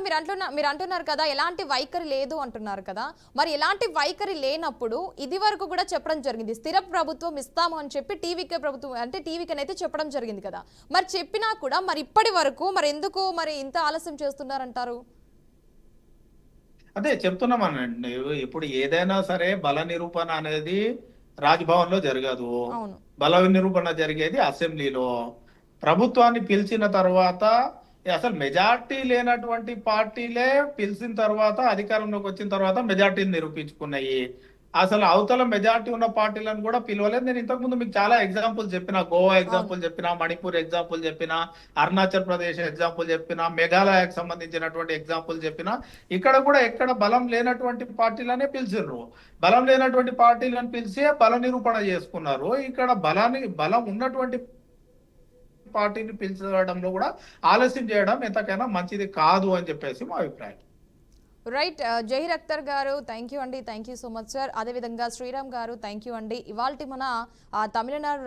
మీరు అంటున్నారు కదా ఎలాంటి వైఖరి లేదు అంటున్నారు కదా, మరి ఎలాంటి వైఖరి లేనప్పుడు ఇది వరకు కూడా చెప్పడం జరిగింది స్థిర ప్రభుత్వం ఇస్తాము అని చెప్పి టీవీకే ప్రభుత్వం అంటే టీవీకే అయితే చెప్పడం జరిగింది కదా, మరి చెప్పినా కూడా మరి ఇప్పటి వరకు మరి ఎందుకు మరి ఇంత ఆలస్యం చేస్తున్నారంటారు? అదే చెప్తున్నామనండి, ఇప్పుడు ఏదైనా సరే బల నిరూపణ అనేది రాజ్భవన్ లో జరగదు, బల నిరూపణ జరిగేది అసెంబ్లీలో. ప్రభుత్వాన్ని పిలిచిన తర్వాత అసలు మెజార్టీ లేనటువంటి పార్టీలే పిలిచిన తర్వాత అధికారంలోకి వచ్చిన తర్వాత మెజార్టీని నిరూపించుకున్నాయి. అసలు అవతల మెజార్టీ ఉన్న పార్టీలను కూడా పిలవలేదు. నేను ఇంతకుముందు మీకు చాలా ఎగ్జాంపుల్ చెప్పిన, గోవా ఎగ్జాంపుల్ చెప్పిన, మణిపూర్ ఎగ్జాంపుల్ చెప్పిన, అరుణాచల్ ప్రదేశ్ ఎగ్జాంపుల్ చెప్పిన, మేఘాలయకు సంబంధించినటువంటి ఎగ్జాంపుల్ చెప్పిన. ఇక్కడ కూడా ఎక్కడ బలం లేనటువంటి పార్టీలనే పిలిచిర్రు. బలం లేనటువంటి పార్టీలను పిలిచి బల నిరూపణ చేసుకున్నారు. ఇక్కడ బలం ఉన్నటువంటి పార్టీని పిలిచడంలో కూడా ఆలస్యం చేయడం ఎంతకైనా మంచిది కాదు అని చెప్పేసి మా అభిప్రాయం. రైట్, జహీర్ అఖ్తర్ గారు థ్యాంక్ యూ అండి, thank you so much sir. అదేవిధంగా శ్రీరామ్ గారు థ్యాంక్ యూ అండి. ఇవాళ మన తమిళనాడు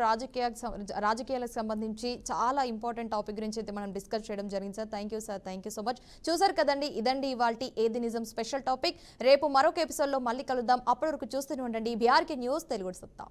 రాజకీయాలకు సంబంధించి చాలా ఇంపార్టెంట్ టాపిక్ గురించి అయితే మనం డిస్కస్ చేయడం జరిగింది sir. Thank you sir, thank you so much. చూసారు కదండి, ఇదండి ఇవాళ ఏది నిజం స్పెషల్ టాపిక్. రేపు మరొక ఎపిసోడ్లో మళ్ళీ కలుద్దాం. అప్పటి వరకు చూస్తూనే ఉండండి BRK న్యూస్ తెలుగు సత్తా.